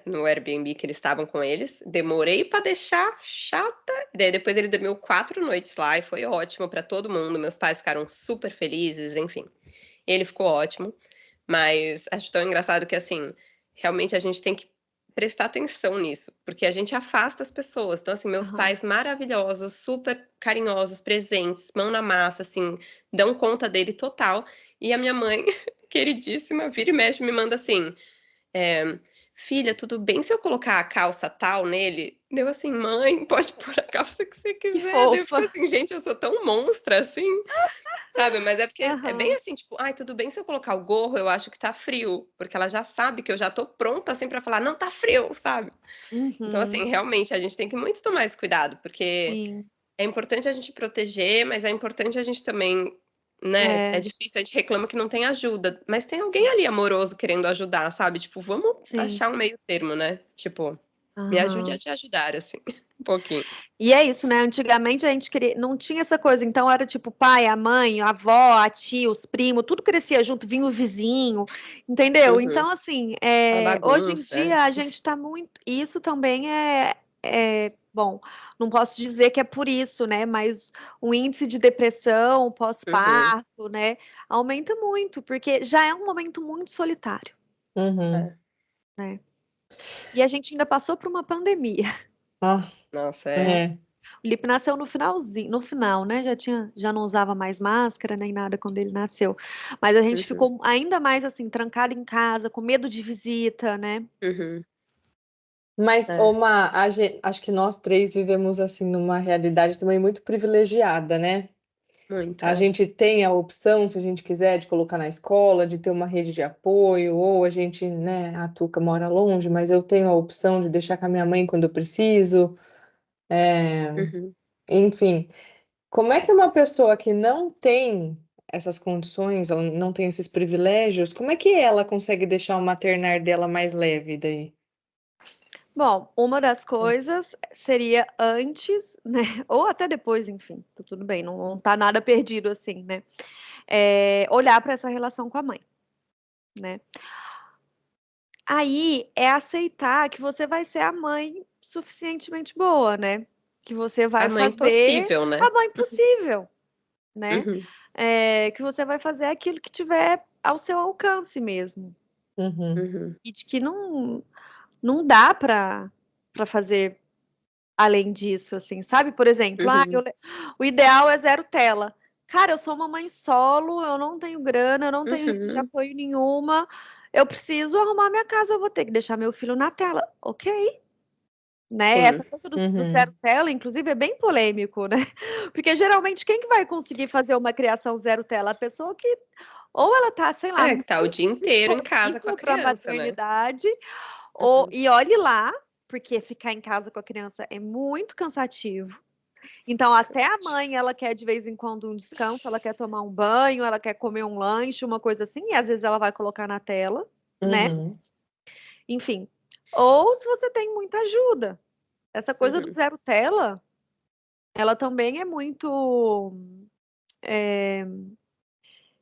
no Airbnb que eles estavam com eles, demorei pra deixar, chata, e daí depois ele dormiu 4 noites lá e foi ótimo pra todo mundo, meus pais ficaram super felizes, enfim, ele ficou ótimo. Mas acho tão engraçado que, assim, realmente a gente tem que prestar atenção nisso, porque a gente afasta as pessoas. Então, assim, meus
Aham.
pais maravilhosos, super carinhosos, presentes, mão na massa, assim, dão conta dele total. E a minha mãe, queridíssima, vira e mexe, me manda assim: "Filha, tudo bem se eu colocar a calça tal nele?" Deu assim: "Mãe, pode pôr a calça que você
Que
quiser." Daí eu
fofa.
fico assim: "Gente, eu sou tão monstra assim." Sabe, mas é porque é bem
Aham.
assim, tipo: "Ai, tudo bem se eu colocar o gorro, eu acho que tá frio", porque ela já sabe que eu já tô pronta, assim, pra falar: "Não, tá frio", sabe. Então,
Uhum.
assim, realmente a gente tem que muito tomar esse cuidado, porque
Sim.
é importante a gente proteger, mas é importante a gente também, né, é
É,
difícil, a gente reclama que não tem ajuda, mas tem alguém
sim.
ali amoroso querendo ajudar, sabe, tipo, vamos
Sim.
achar um meio termo, né, tipo, me ajude a
Aham.
te ajudar, assim, um pouquinho.
E é isso, né, antigamente a gente queria não tinha essa coisa, então era tipo o pai, a mãe, a avó, a tia, os primos, tudo crescia junto, vinha o vizinho, entendeu?
Uhum.
Então assim,
Aquela
hoje em
bagunça, é.
dia a gente tá muito isso também bom, não posso dizer que é por isso, né, mas o índice de depressão
Uhum.
pós-parto, né, aumenta muito, porque já é um momento muito solitário,
Uhum.
É.
né. E a gente ainda passou por uma pandemia.
Ah,
Nossa, é.
é.
O Lipe nasceu no final, né? Já não usava mais máscara nem nada quando ele nasceu. Mas a gente
Uhum,
ficou ainda mais assim, trancado em casa, com medo de visita, né?
uhum.
Mas,
É,
Oma, acho que nós três vivemos assim numa realidade também muito privilegiada, né?
muito,
A
é.
gente tem a opção, se a gente quiser, de colocar na escola, de ter uma rede de apoio, ou a gente, né, a Tuca mora longe, mas eu tenho a opção de deixar com a minha mãe quando eu preciso.
Uhum.
Enfim, como é que uma pessoa que não tem essas condições, ela não tem esses privilégios, como é que ela consegue deixar o maternar dela mais leve daí?
Bom, uma das coisas seria antes, né? Ou até depois, enfim, tá tudo bem, não tá nada perdido assim, né? Olhar para essa relação com a mãe, né? Aí é aceitar que você vai ser a mãe suficientemente boa, né? Que você
A
vai
mãe
fazer
possível, né.
a mãe possível, né?
Uhum,
Que você vai fazer aquilo que tiver ao seu alcance mesmo.
Uhum,
uhum,
E de que não dá para fazer além disso, assim, sabe? Por exemplo,
uhum.
o ideal é zero tela. Cara, eu sou uma mãe solo, eu não tenho grana, eu não tenho rede de
Uhum.
apoio nenhuma, eu preciso arrumar minha casa, eu vou ter que deixar meu filho na tela. Ok, né?
Sim,
Essa coisa do zero
uhum.
tela, inclusive, é bem polêmico, né? Porque geralmente quem que vai conseguir fazer uma criação zero tela? A pessoa que ou ela tá, sei lá,
é,
muito
que tá o dia inteiro em casa com a
disponível para
criança, né.
maternidade,
Uhum.
e olhe lá, porque ficar em casa com a criança é muito cansativo. Então, até a
Cansativo.
mãe, ela quer de vez em quando um descanso, ela quer tomar um banho, ela quer comer um lanche, uma coisa assim, e às vezes ela vai colocar na tela, né?
Uhum.
Enfim. Ou se você tem muita ajuda. Essa coisa do
Uhum.
zero tela, ela também é muito. é,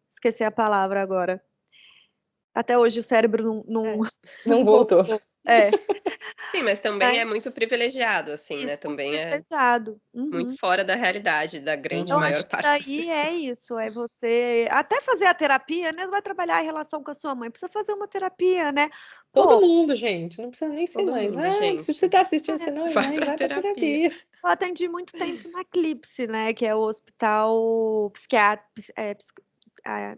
Esqueci a palavra agora. Até hoje o cérebro não
É.
Não
não
voltou.
voltou. É,
Sim, mas também é
mas
muito privilegiado, assim, né,
isso, muito
também é
privilegiado.
muito
Uhum.
fora da realidade da grande
Eu
Uhum.
acho
maior
que
parte das
daí é
pessoas.
isso, é você até fazer a terapia, né, vai trabalhar a relação com a sua mãe, precisa fazer uma terapia, né.
Todo
Pô,
mundo, gente, não precisa nem ser
Todo
mãe.
mundo,
Vai, se você
gente,
tá assistindo, você
é,
não é
vai
mãe,
pra
vai pra
terapia.
terapia.
eu atendi muito tempo na Eclipse, né, que é o hospital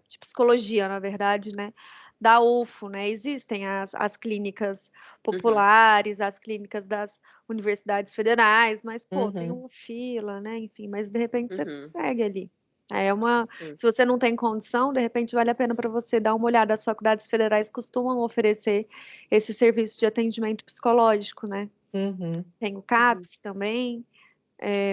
de psicologia, na verdade, né, da UFO, né. Existem as clínicas
Uhum,
populares, as clínicas das universidades federais, mas, pô, tem
Uhum.
uma fila, né, enfim, mas de repente você
uhum,
consegue ali. É uma
sim.
Se você não tem condição, de repente vale a pena para você dar uma olhada, as faculdades federais costumam oferecer esse serviço de atendimento psicológico, né.
Uhum.
Tem o
Uhum,
CAPS também,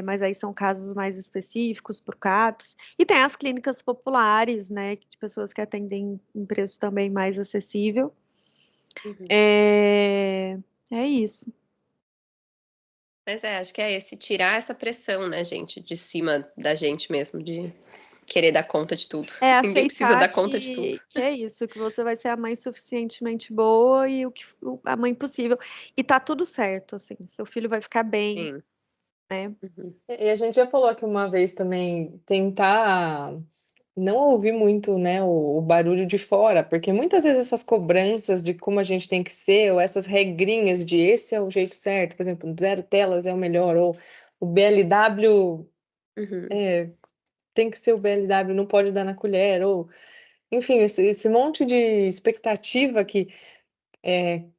mas aí são casos mais específicos para o CAPS. E tem as clínicas populares, né, de pessoas que atendem em preço também mais acessível.
uhum.
É, é isso.
Mas é, acho que é esse tirar essa pressão, né, gente, de cima da gente mesmo, de querer dar conta de tudo.
É
Ninguém precisa
aceitar
dar conta de tudo.
que é isso, que você vai ser a mãe suficientemente boa e a mãe possível. E tá tudo certo, assim, seu filho vai ficar bem,
Sim.
né.
Uhum,
E a gente já falou aqui uma vez também, tentar não ouvir muito, né, o barulho de fora, porque muitas vezes essas cobranças de como a gente tem que ser, ou essas regrinhas de esse é o jeito certo, por exemplo, 0 telas é o melhor, ou o BLW
Uhum.
tem que ser o BLW, não pode dar na colher, ou enfim, esse monte de expectativa que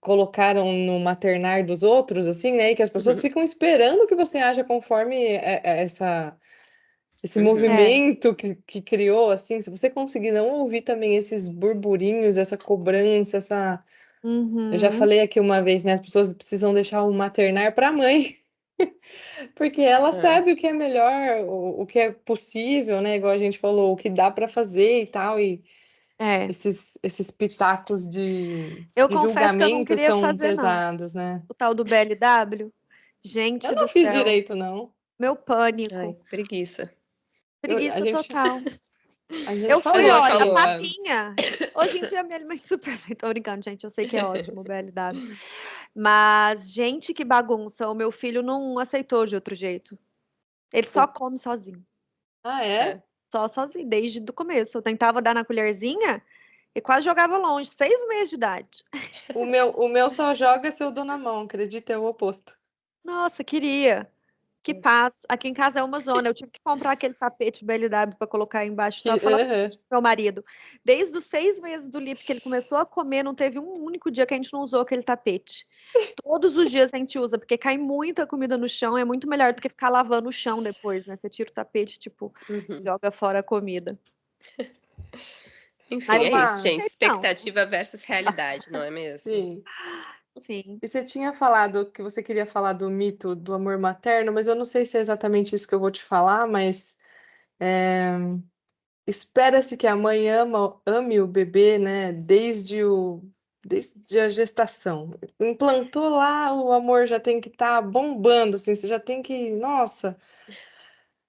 colocaram no maternar dos outros, assim, né, e que as pessoas
Uhum.
ficam esperando que você haja conforme esse
Uhum.
movimento que criou, assim, se você conseguir não ouvir também esses burburinhos, essa cobrança, eu já
Uhum.
falei aqui uma vez, né? As pessoas precisam deixar o maternar para a mãe, porque ela
É.
sabe o que é melhor, o que é possível, né? Igual a gente falou, o que dá para fazer e tal, e
É.
esses pitacos
Eu
de
confesso que eu não
julgamento
queria
são
fazer, não.
pesados, né?
O tal do BLW.
Eu
Gente
não
do
fiz
céu.
direito, não.
Meu
Ai,
pânico.
que preguiça.
A
Preguiça
gente,
total.
a gente
Eu
A
fui,
falou
gente
olha,
falou,
aqui.
papinha. Hoje em dia me alimento super bem. Tô brincando, gente. Eu sei que é ótimo o BLW. Mas, gente, que bagunça. O meu filho não aceitou de outro jeito. Ele só come sozinho.
Ah, é?
É.
Só sozinho, desde o começo. Eu tentava dar na colherzinha e quase jogava longe. 6 meses de idade.
O meu só joga se eu dou na mão, acredita? É o oposto.
Nossa, queria. Que paz. Aqui em casa é uma zona. Eu tive que comprar aquele tapete BLW para colocar embaixo. Estava falando com
Aham.
meu marido. Desde os 6 meses do Lip que ele começou a comer, não teve um único dia que a gente não usou aquele tapete. Todos os dias a gente usa, porque cai muita comida no chão. É muito melhor do que ficar lavando o chão depois, né? Você tira o tapete, tipo,
Uhum.
joga fora a comida.
Enfim,
Mas
é
não
isso,
Uma,
gente.
tem não.
Expectativa versus realidade, não é mesmo?
sim.
Sim.
E você tinha falado que você queria falar do mito do amor materno, mas eu não sei se é exatamente isso que eu vou te falar, mas espera-se que a mãe ame o bebê, né, desde a gestação. Implantou lá, o amor já tem que estar bombando, assim, você já tem que, nossa,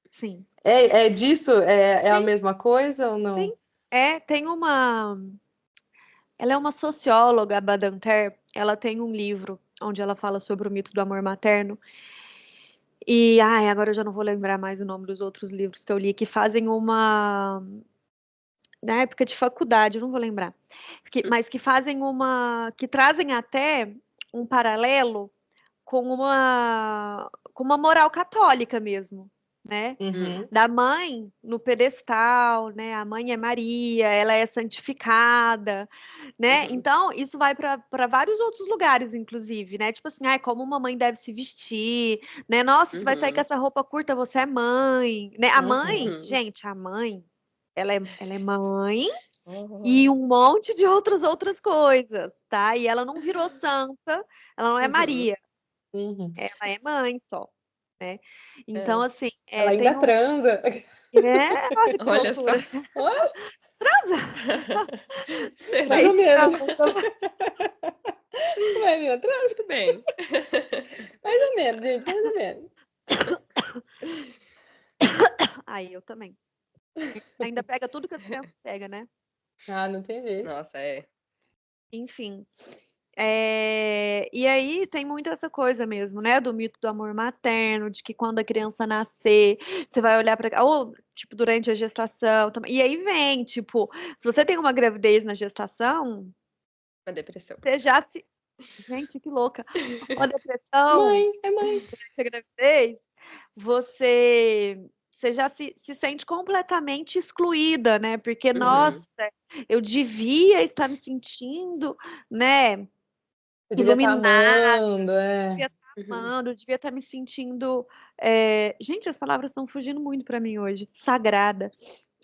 Sim.
é disso? É a
Sim,
mesma coisa ou
sim.
não?
Tem uma. Ela é uma socióloga, a Badanter. Ela tem um livro onde ela fala sobre o mito do amor materno. E, ai, agora eu já não vou lembrar mais o nome dos outros livros que eu li, que fazem uma. Na época de faculdade, eu não vou lembrar. Mas que fazem uma. Que trazem até um paralelo com uma moral católica mesmo, né?
Uhum,
Da mãe no pedestal, né? A mãe é Maria, ela é santificada, né?
Uhum.
Então, isso vai para vários outros lugares, inclusive, né? Tipo assim, ai, como uma mãe deve se vestir, né? Nossa, você vai sair com
Uhum.
essa roupa curta, você é mãe, né? A mãe,
uhum,
Uhum.
gente, a mãe, ela é mãe e
Oh.
um monte de outras coisas, tá? E ela não virou santa, ela não é
Uhum.
Maria,
uhum.
ela é mãe só, né? Então,
É.
assim,
Ela ainda
tem um.
transa.
Olha que
Olha só.
loucura.
Olha,
Não
mais
Será?
sei
ou
se
menos.
não.
Vai, menina, transa.
Tudo bem.
Mais ou menos, gente, mais ou menos.
Aí eu também. Ainda pega tudo que as crianças pegam, né?
Ah, não tem jeito.
Nossa, é.
Enfim. E aí tem muito essa coisa mesmo, né? Do mito do amor materno, de que quando a criança nascer, você vai olhar para, ou tipo durante a gestação também. E aí vem, tipo, se você tem uma gravidez na gestação,
Uma depressão.
você já se. Gente, que louca! Uma depressão
Mãe, é mãe.
durante a gravidez, você já se sente completamente excluída, né? Porque,
Uhum.
nossa, eu devia estar me sentindo, né,
Eu devia estar
iluminada,
amando,
devia estar
Uhum.
amando, eu devia estar me sentindo. Gente, as palavras estão fugindo muito para mim hoje. Sagrada.
É.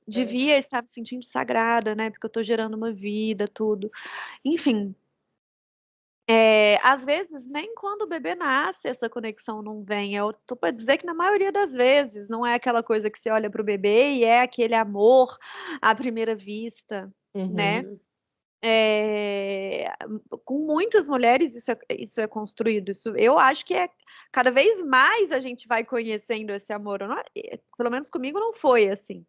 Devia estar me sentindo sagrada, né? Porque eu estou gerando uma vida, tudo. Enfim, às vezes, nem quando o bebê nasce, essa conexão não vem. Eu tô para dizer que na maioria das vezes não é aquela coisa que você olha para o bebê e é aquele amor à primeira vista, né?
Uhum,
Uhum.
É, com muitas mulheres isso é construído. Isso, eu acho que cada vez mais a gente vai conhecendo esse amor. Pelo menos comigo não foi assim,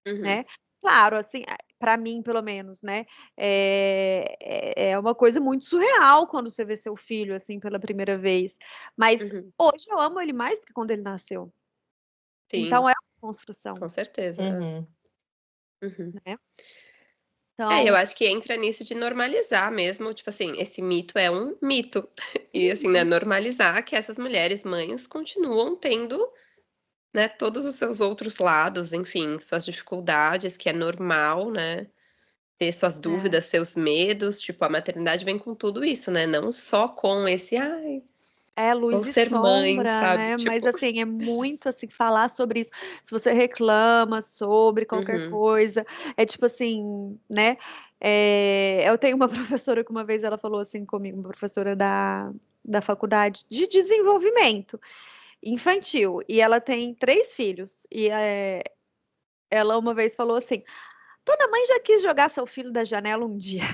Uhum.
né? Claro, assim, para mim, pelo menos, né? É uma coisa muito surreal quando você vê seu filho assim pela primeira vez. Mas
Uhum.
hoje eu amo ele mais do que quando ele nasceu.
Sim,
Então é uma construção.
com certeza. É.
uhum.
Uhum.
né.
É, eu
Então
acho que entra nisso de normalizar mesmo, tipo assim, esse mito é um mito. E assim, né,
uhum.
normalizar que essas mulheres mães continuam tendo, né, todos os seus outros lados, enfim, suas dificuldades, que é normal, né, ter suas
É.
dúvidas, seus medos, tipo, a maternidade vem com tudo isso, né, não só com esse: "Ai,
É
vou
luz e
ser mãe",
sombra,
sabe,
né, mas
tipo.
assim, é muito, assim, falar sobre isso. Se você reclama sobre qualquer
Uhum.
coisa, é tipo assim, né, eu tenho uma professora que uma vez ela falou assim comigo, uma professora da faculdade de desenvolvimento infantil, e ela tem 3 filhos, e, ela uma vez falou assim: "Toda mãe já quis jogar seu filho da janela um dia".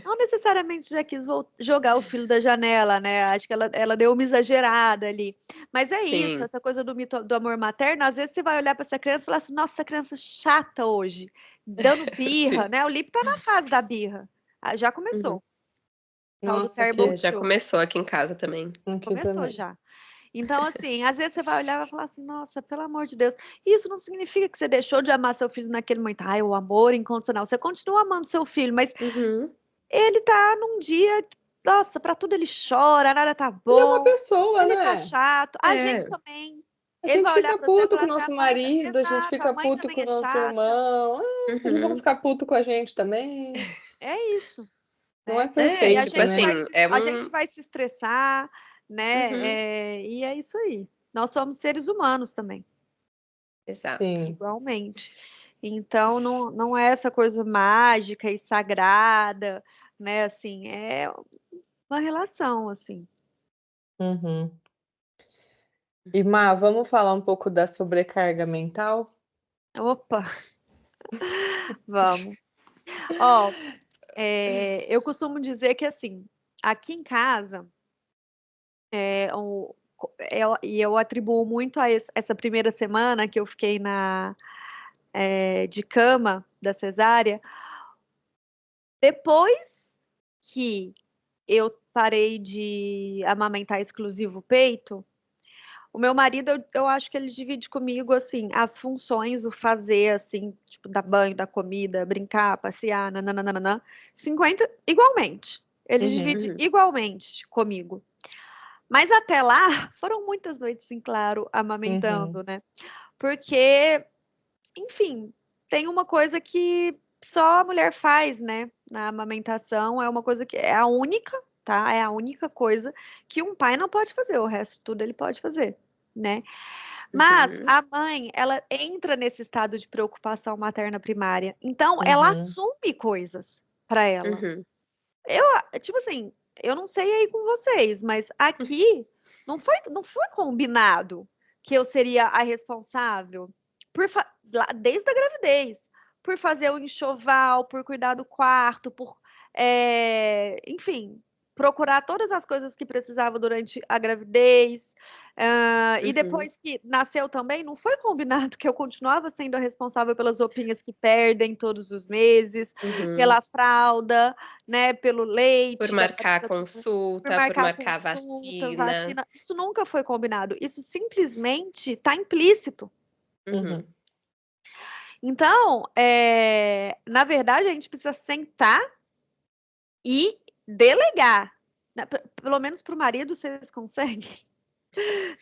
Não necessariamente já quis jogar o filho da janela, né, acho que ela deu uma exagerada ali. Mas é isso,
Sim,
essa coisa do mito do amor materno, às vezes você vai olhar para essa criança e falar assim: "Nossa, essa criança chata hoje, dando birra",
sim.
né, o Lipe tá na fase da birra. Ah, já
Uhum.
começou, tal do
Nossa,
terrible
É, já
two,
começou aqui em casa também.
aqui
começou
também.
já. Então, assim, às vezes você vai olhar e vai falar assim: "Nossa, pelo amor de Deus", isso não significa que você deixou de amar seu filho naquele momento, ai, o amor incondicional, você continua amando seu filho, mas
Uhum.
ele tá num dia que, nossa, pra tudo ele chora, nada tá
Ele é uma
bom,
pessoa,
ele tá
né?
chato, a gente
É.
também.
A
Ele
gente
vai olhar
fica
pra você e
puto com
falar
o
assim: "A
nosso
mãe",
marido, a gente
exato, "a
fica
mãe
puto com
também
o
é
nosso
chata".
irmão. Eles vão
Uhum.
ficar puto com a gente também.
É isso,
Não é
né.
É,
E
tipo assim, é
a gente
um
vai se estressar,
uhum,
né, e é isso aí. Nós somos seres humanos também,
exato.
Sim.
igualmente. Então não é essa coisa mágica e sagrada, né, assim, é uma relação, assim.
Uhum. E Má, vamos falar um pouco da sobrecarga mental?
Opa, vamos. Ó, eu costumo dizer que, assim, aqui em casa, eu atribuo muito a essa primeira semana que eu fiquei de cama da cesárea, depois que eu parei de amamentar exclusivo peito, o meu marido, eu acho que ele divide comigo, assim, as funções, o fazer, assim, tipo, dar banho, dar comida, brincar, passear, nã-nã-nã-nã-nã, 50 igualmente. Ele
Uhum.
divide
Uhum,
igualmente comigo. Mas até lá, foram muitas noites em claro
Uhum.
amamentando, né, porque, enfim, tem uma coisa que só a mulher faz, né, na amamentação, é uma coisa que é a única, tá, é a única coisa que um pai não pode fazer, o resto tudo ele pode fazer, né. Mas
uhum,
a mãe, ela entra nesse estado de preocupação materna primária, então ela
Uhum.
assume coisas pra ela.
uhum,
Tipo assim, eu não sei aí com vocês, mas aqui não foi combinado que eu seria a responsável por lá desde a gravidez, por fazer o enxoval, por cuidar do quarto, por, enfim, procurar todas as coisas que precisava durante a gravidez, e
uhum,
depois que nasceu também, não foi combinado que eu continuava sendo a responsável pelas roupinhas que perdem todos os meses,
uhum.
pela fralda, né, pelo
Por
leite que a
marcar
barriga por
consulta, por
marcar
marcar
consulta,
vacina.
vacina, isso nunca foi combinado, isso simplesmente está implícito.
Uhum.
Uhum,
Então, na verdade a gente precisa sentar e delegar, né, pelo menos para o marido vocês conseguem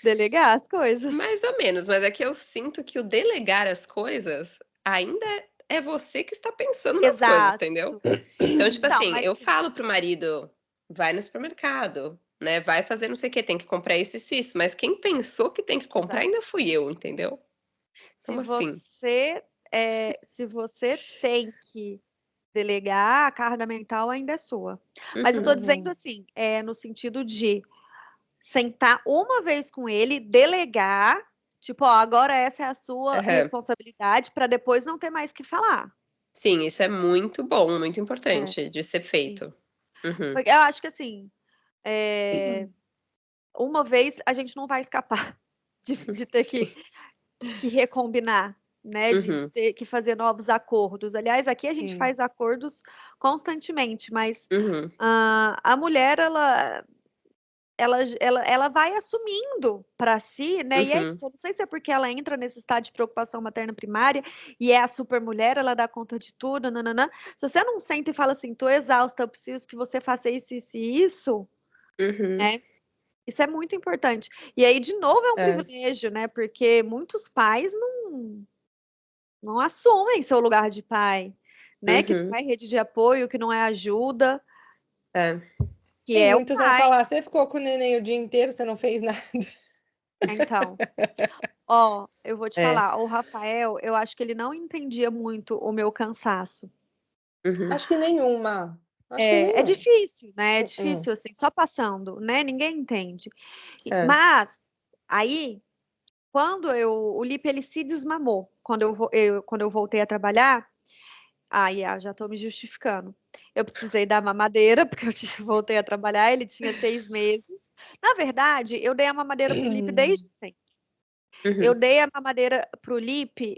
delegar as coisas?
mais ou menos, mas é que eu sinto que o delegar as coisas ainda é você que está pensando nas coisas,
Exato.
entendeu? Então, tipo
Então,
assim,
mas
eu falo para o marido: "Vai no supermercado, né, vai fazer não sei o quê, tem que comprar isso, isso, isso", mas quem pensou que tem que comprar
exato.
ainda fui eu, entendeu?
Se
Como assim?
você, se você tem que delegar, a carga mental ainda é sua. Mas eu tô
Uhum,
dizendo
Uhum.
assim, no sentido de sentar uma vez com ele, delegar, tipo: "Ó, agora essa é a sua
aham.
responsabilidade", pra depois não ter mais que falar.
Sim, isso é muito bom, muito
É,
importante de ser
sim.
feito. Uhum.
Porque eu acho que assim, eh, uma vez a gente não vai escapar de ter
Sim.
que recombinar, né, de
Uhum,
ter que fazer novos acordos. Aliás, aqui a gente
Sim.
faz acordos constantemente, mas,
uhum,
a mulher ela ela vai assumindo para si, né? E é
Uhum.
isso, eu não sei se é porque ela entra nesse estado de preocupação materna primária e é a super mulher, ela dá conta de tudo, nananã. Se você não senta e fala assim, tô exausta, eu preciso que você faça isso e isso,
Uhum.
né? Isso é muito importante. E aí, de novo, é um
É.
privilégio, né? Porque muitos pais não assumem seu lugar de pai, né? Que
Uhum.
não é rede de apoio, que não é ajuda,
É.
que
Sim,
é o
muitos vão
pai.
falar: "Você ficou com o neném o dia inteiro, você não fez nada".
Então, ó, eu vou te
É.
falar, o Rafael, eu acho que ele não entendia muito o meu cansaço.
Uhum.
Acho que nenhuma, acho que
É
nenhum.
difícil, né? É
Mm-mm.
difícil, assim, só passando, né? Ninguém entende.
É.
Mas, aí, quando o Lipe, ele se desmamou. Quando eu voltei a trabalhar, já tô me justificando. Eu precisei dar mamadeira, porque eu voltei a trabalhar, ele tinha 6 meses. Na verdade, eu dei a mamadeira pro Lipe desde sempre. Eu
Uhum.
dei a mamadeira pro Lipe,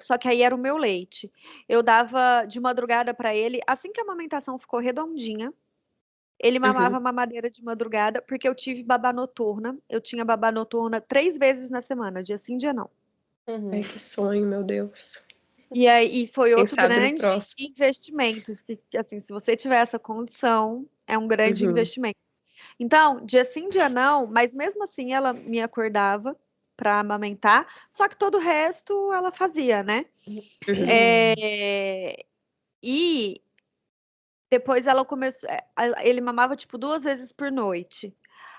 só que aí era o meu leite. Eu dava de madrugada para ele, assim que a amamentação ficou redondinha, ele mamava
Uhum.
a mamadeira de madrugada, porque eu tive babá noturna. Eu tinha babá noturna 3 vezes na semana, dia sim, dia não.
Ai,
Uhum.
que sonho, meu Deus.
E aí foi
Quem
outro
sabe no
grande
próximo.
investimento, que, assim, se você tiver essa condição, é um grande
Uhum.
investimento. Então, dia sim, dia não, mas mesmo assim ela me acordava para amamentar, só que todo o resto ela fazia, né?
Uhum.
É, E depois ela começou, ele mamava tipo 2 vezes por noite.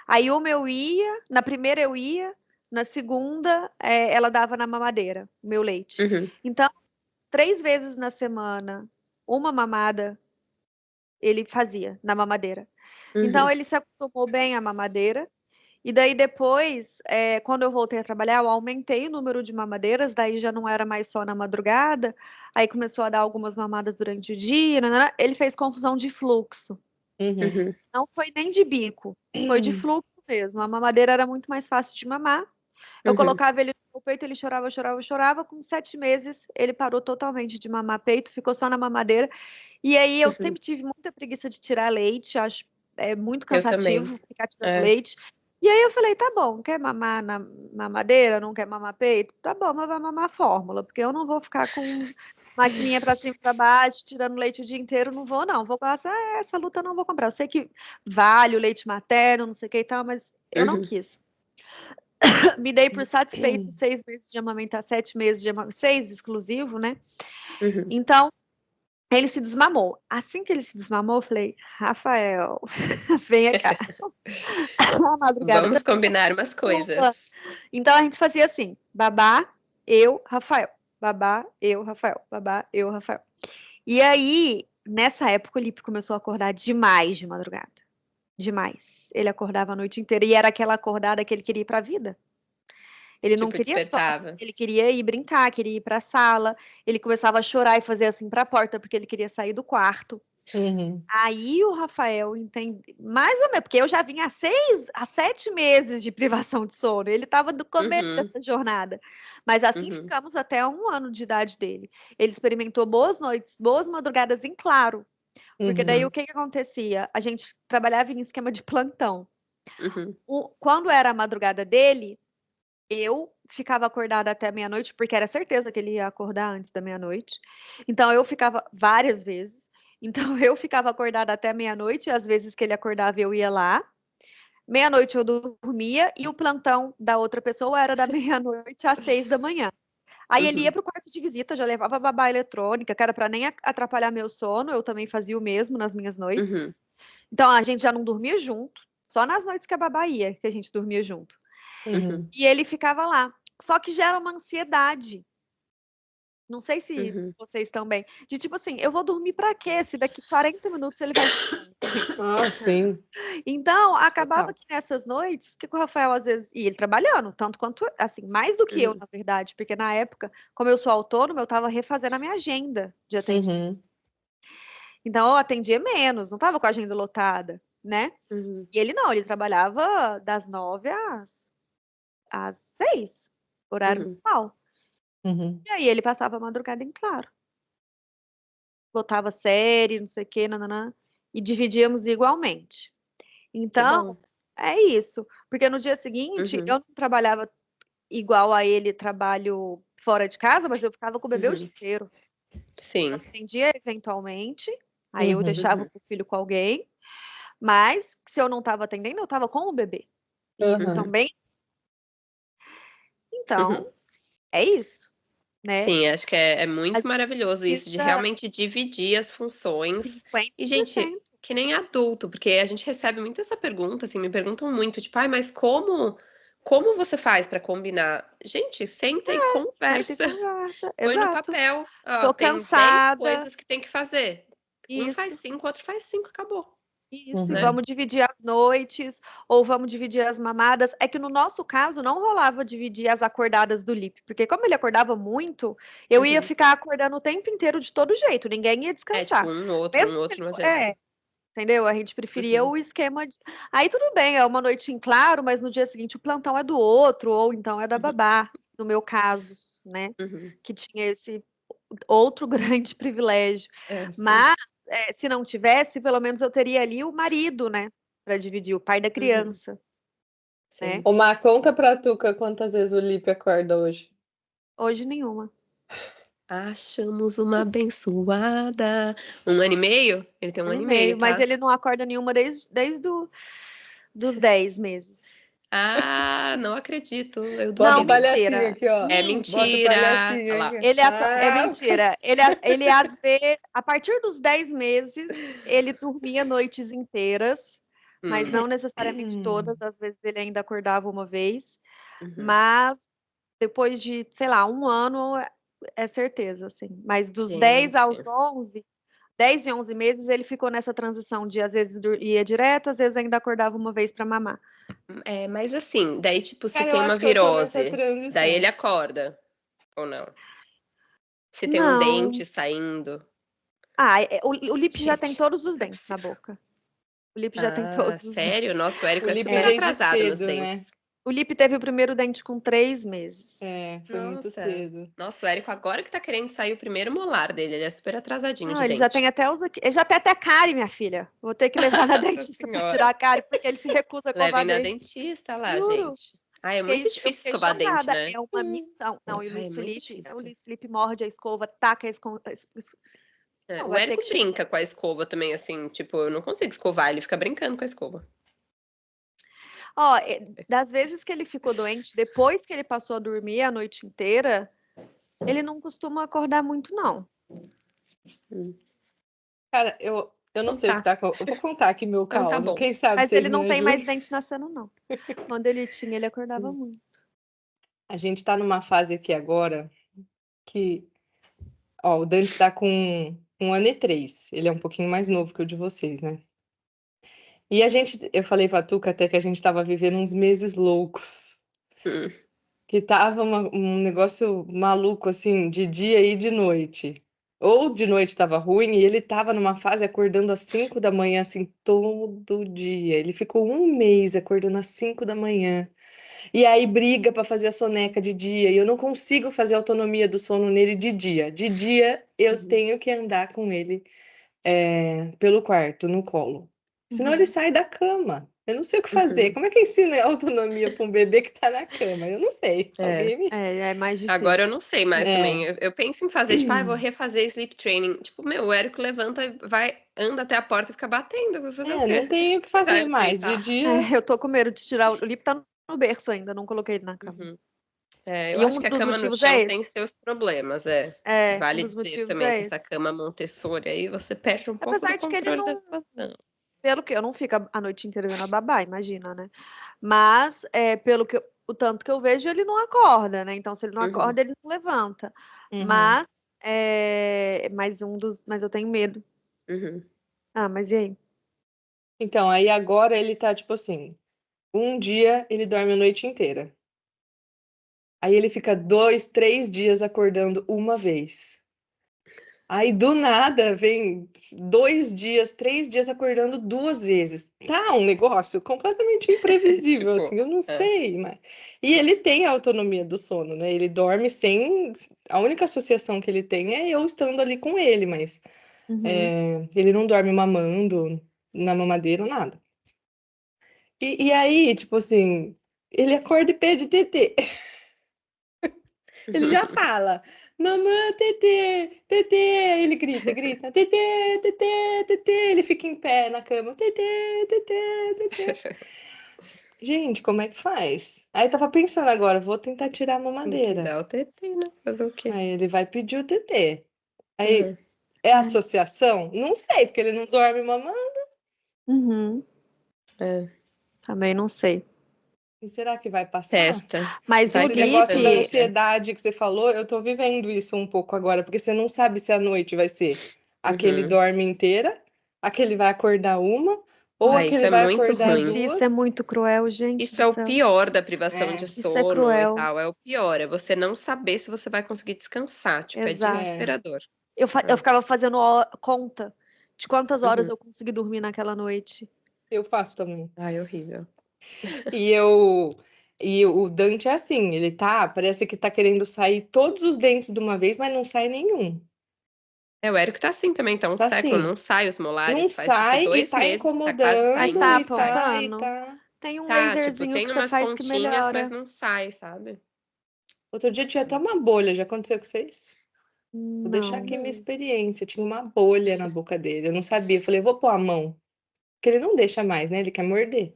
Aí uma eu ia, na primeira eu ia, na segunda ela dava na mamadeira, o meu leite.
Uhum.
Então, 3 vezes na semana, uma mamada ele fazia na mamadeira. Então
Uhum.
ele se acostumou bem à mamadeira. E daí depois, quando eu voltei a trabalhar, eu aumentei o número de mamadeiras, daí já não era mais só na madrugada, aí começou a dar algumas mamadas durante o dia, nanana. Ele fez confusão de fluxo.
Uhum.
Uhum.
Não foi nem de bico, foi de fluxo mesmo. A mamadeira era muito mais fácil de mamar. Eu
Uhum.
colocava ele no peito, ele chorava, chorava, chorava. Com 7 meses, ele parou totalmente de mamar peito, ficou só na mamadeira. E aí eu
Uhum.
sempre tive muita preguiça de tirar leite, acho muito
Eu também.
cansativo ficar tirando
É.
leite. E aí eu falei, tá bom, quer mamar na mamadeira, não quer mamar peito? Tá bom, mas vai mamar fórmula, porque eu não vou ficar com maquininha pra cima e pra baixo, tirando leite o dia inteiro, não vou não. Vou passar, essa luta eu não vou comprar. Eu sei que vale o leite materno, não sei o que e tal, mas eu não
Uhum.
quis. Me dei por satisfeito 6 meses de amamentar, 7 meses de amamentar, 6 exclusivo, né?
Uhum.
Então, ele se desmamou. Assim que ele se desmamou, eu falei, Rafael, venha cá. A madrugada
Vamos
também
combinar umas
é sua.
coisas.
Então a gente fazia assim: babá, eu, Rafael. Babá, eu, Rafael. Babá, eu, Rafael. E aí, nessa época, o Lipe começou a acordar demais de madrugada. Demais. Ele acordava a noite inteira e era aquela acordada que ele queria ir para a vida. Ele não
Tipo,
queria só,
despertava.
ele queria ir brincar, queria ir para a sala. Ele começava a chorar e fazer assim para a porta porque ele queria sair do quarto.
Uhum.
Aí o Rafael entende, mais ou menos, porque eu já vinha há 7 meses de privação de sono. Ele estava no começo
Uhum.
dessa jornada. Mas assim
Uhum.
ficamos até 1 ano de idade dele. Ele experimentou boas noites, boas madrugadas em claro. Porque daí o
Uhum.
que acontecia? A gente trabalhava em esquema de plantão.
Uhum.
Quando era a madrugada dele, eu ficava acordada até meia-noite, porque era certeza que ele ia acordar antes da meia-noite. Então eu ficava várias vezes. Então eu ficava acordada até meia-noite, e às vezes que ele acordava eu ia lá. Meia-noite eu dormia e o plantão da outra pessoa era da meia-noite às 6 da manhã. Aí ele ia
Uhum.
para o quarto de visita, já levava babá eletrônica, que era para nem atrapalhar meu sono, eu também fazia o mesmo nas minhas noites.
Uhum.
Então a gente já não dormia junto, só nas noites que a babá ia, que a gente dormia junto.
Uhum.
Uhum.
E ele ficava lá. Só que gera uma ansiedade. Não sei se
Uhum.
vocês também. De tipo assim, eu vou dormir pra quê? Se daqui 40 minutos ele vai.
Ah, sim,
Então, acabava
total.
que nessas noites, que o Rafael às vezes. E ele trabalhando, tanto quanto. Assim, mais do que eu,
Uhum.
na verdade. Porque na época, como eu sou autônoma, eu tava refazendo a minha agenda de atendimento.
Uhum.
Então, eu atendia menos, não tava com a agenda lotada, né?
Uhum.
E ele não, ele trabalhava das 9 às 6, horário
Uhum.
normal.
Uhum.
E aí ele passava a madrugada em claro. Botava série, não sei o quê, nananã, e dividíamos igualmente.
Que
Então,
bom.
é isso. Porque no dia seguinte, eu não trabalhava igual a ele, trabalho fora de casa, mas eu ficava com o bebê o dia inteiro. Eu
Sim.
atendia eventualmente, aí eu
Uhum.
deixava o filho com alguém, mas se eu não estava atendendo, eu estava com o bebê. E isso
Uhum.
também. Então, é isso, né?
Sim, acho que é
A
muito
gente
maravilhoso isso de
precisa
realmente dividir as funções. E, gente,
50%.
que nem adulto, porque a gente recebe muito essa pergunta, assim, me perguntam muito, tipo, ai, mas como você faz pra combinar? Gente, senta e
Senta e
conversa.
conversa.
Põe no
Exato.
papel. Ó,
Tô
tem 10
cansada.
coisas que tem que fazer. Um faz
Isso.
5, outro faz 5, acabou,
Isso, e
né?
vamos dividir as noites, ou vamos dividir as mamadas. É que no nosso caso não rolava dividir as acordadas do Lipe, porque como ele acordava muito, eu ia
Uhum.
ficar acordando o tempo inteiro de todo jeito, ninguém ia
É tipo
descansar. Mesmo
um
se
outro
ele
não
for...
adianta.
entendeu? A gente preferia
Uhum.
o esquema de... Aí tudo bem, é uma noite em claro, mas no dia seguinte o plantão é do outro, ou então é da
Uhum.
babá, no meu caso, né?
Uhum.
Que tinha esse outro grande privilégio.
É, sim.
Mas, se não tivesse, pelo menos eu teria ali o marido, né? Para dividir, o pai da
Uhum.
criança, né?
Sim.
Ô, Má, conta pra Tuca quantas vezes o Lipe acorda hoje.
Hoje nenhuma.
Achamos uma abençoada. 1 ano e meio? Ele tem 1
Ano
ano
e
e
meio,
meio,
mas
tá?
ele não acorda nenhuma desde dos 10 meses.
Ah, não acredito, eu
Bota
Não,
o
duvido.
palhacinho
mentira.
aqui, ó.
É
Bota o
mentira.
palhacinho
Olha lá.
aqui.
É
Ah,
mentira. Ele às vezes, a partir dos 10 meses, ele dormia noites inteiras, mas
Hum,
não necessariamente todas. Às vezes ele ainda acordava uma vez,
uhum.
mas depois de, sei lá, um ano, é certeza, assim. Mas dos 10 aos
Gente.
11, 10 e 11 meses, ele ficou nessa transição de, às vezes, ia direto, às vezes ainda acordava uma vez para mamar.
É, mas assim, daí tipo, se
cara, eu
tem uma
acho que eu tô nessa
virose, daí ele
transição.
acorda, ou não? Se tem um
Não.
dente saindo.
Ah, o Lipe já tem
Gente,
todos os
não é
dentes na
possível.
boca. O Lipe já tem
Ah,
todos os dentes.
sério? Nossa, o
O
Érico é
Lipe
super
É.
desde
atrasado nos
cedo, né?
dentes.
O Lipe teve o primeiro dente com 3 meses.
É, foi muito
Nossa.
cedo.
Nossa, o Érico agora que tá querendo sair o primeiro molar dele, ele é super atrasadinho
Não,
de
ele já tem
dente.
até os aqui. Ele já tem até cárie, minha filha. Vou ter que levar na
Nossa
dentista para tirar
senhora.
a cárie, porque ele se recusa a
Levem
escovar
na
dente.
dentista lá,
Juro.
gente. Ai, é muito
Eu
difícil
fiquei
escovar dente,
chocada.
né?
É uma missão. Não, e
Ai, é muito
O
difícil.
Luiz Felipe morde a escova, taca a escova.
É,
Não,
o
vai ter
Érico
que.
brinca com a escova também, assim, tipo, eu não consigo escovar, ele fica brincando com a escova.
Ó, das vezes que ele ficou doente, depois que ele passou a dormir a noite inteira, ele não costuma acordar muito, não.
Hum.
Cara, eu não
Então
sei o que
tá,
tá. Eu vou contar aqui meu
então tá
caos.
bom.
Quem sabe
Mas
vocês
ele
me
não tem
ajudam.
mais dente nascendo, não. Quando ele tinha, ele acordava muito.
A gente tá numa fase aqui agora que, ó, o Dante tá com 1 ano e 3. Ele é um pouquinho mais novo que o de vocês, né? E eu falei pra Tuca até que a gente tava vivendo uns meses loucos.
Hum.
Que tava um negócio maluco, assim, de dia e de noite. Ou de noite estava ruim e ele estava numa fase acordando às 5 da manhã, assim, todo dia. Ele ficou um mês acordando às 5 da manhã. E aí briga para fazer a soneca de dia. E eu não consigo fazer autonomia do sono nele de dia. De dia eu
Uhum.
tenho que andar com ele pelo quarto, no colo. Senão ele
Uhum.
sai da cama. Eu não sei o que fazer.
Uhum.
Como é que ensina autonomia para um bebê que tá na cama? Eu não sei.
É.
Alguém me.
É mais
Agora eu
difícil.
não sei mais também.
É.
Eu penso em fazer, tipo, vou refazer sleep training. Tipo, meu, o Érico levanta, vai, anda até a porta e fica batendo. Eu vou fazer o
É, não
quê?
tenho o que
Esperar
fazer
ele
mais. De
deitar.
dia.
Eu tô com medo de tirar o Lipe tá no berço ainda, não coloquei ele na cama.
Uhum. É, eu
E
acho
um
que a
dos
cama no
motivos é
chão tem
esse.
seus problemas, é.
Um
Vale
dos
dizer
motivos
também
é
que essa
esse.
cama Montessori aí você perde um pouco do
Apesar de que ele
controle da
não,
situação.
pelo que eu não fico a noite inteira vendo a babá, imagina, né? Mas pelo que o tanto que eu vejo, ele não acorda, né? Então, se ele não
Uhum.
acorda, ele não levanta.
Uhum.
Mas mas eu tenho medo.
Uhum.
Ah, mas e aí?
Então, aí agora ele tá tipo assim. Um dia ele dorme a noite inteira. Aí ele fica 2, 3 dias acordando uma vez. Aí do nada vem 2 dias, 3 dias acordando 2 vezes. Tá um negócio completamente imprevisível,
Tipo,
assim, eu não
é.
sei, mas. E ele tem a autonomia do sono, né? Ele dorme sem. A única associação que ele tem é eu estando ali com ele, mas
Uhum.
ele não dorme mamando na mamadeira, nada. E aí, tipo assim, ele acorda e pede tetê. Ele já fala, mamãe, tetê, tetê. Ele grita, grita, tetê, tetê, tetê. Ele fica em pé na cama, tetê, tetê, tetê. Gente, como é que faz? Aí eu tava pensando agora, vou tentar tirar a
Tem que
mamadeira.
dar o TT, né? Fazer o quê?
Aí ele vai pedir o tetê. Aí,
Uhum.
é associação? Não sei, porque ele não dorme mamando.
Uhum.
É.
Também não sei.
E será que vai passar?
Testa.
Mas o
Vai
Esse negócio da
testando,
Lipe,
amiga.
ansiedade que você falou, eu tô vivendo isso um pouco agora, porque você não sabe se a noite vai ser aquele
Uhum.
dorme inteira, aquele vai acordar uma, ou
Ah, isso
aquele
é
vai
muito
acordar
ruim.
gente, isso é
duas.
muito cruel, gente
Isso
do
é o
céu.
pior da privação de
É,
Isso é
sono e
cruel.
tal, é o pior, é você não saber se você vai conseguir descansar, tipo, é
Exato.
é.
desesperador.
Eu
É.
ficava fazendo conta de quantas horas
Uhum.
eu consegui dormir naquela noite.
Eu faço também.
Ai, horrível.
E eu. E o Dante é assim, ele parece que tá querendo sair todos os dentes de uma vez, mas não sai nenhum.
É, o Érico tá assim também, tá um
Tá
século,
assim,
não sai os
não
molares, faz tipo
sai e
2
tá
meses que tá quase
Mas
incomodando
saindo,
tá
não
e
sai.
tá, e
apontando?
tá.
Tem um
Tá, tipo,
laserzinho
tem
que você
umas
faz que
pontinhas, mas
melhora.
não sai, sabe?
Outro dia tinha até uma bolha, já aconteceu com vocês? Vou deixar
Não.
aqui minha
Não.
experiência. Tinha uma bolha na boca dele. Eu não sabia. Falei, vou pôr a mão. Porque ele não deixa mais, né? Ele quer morder.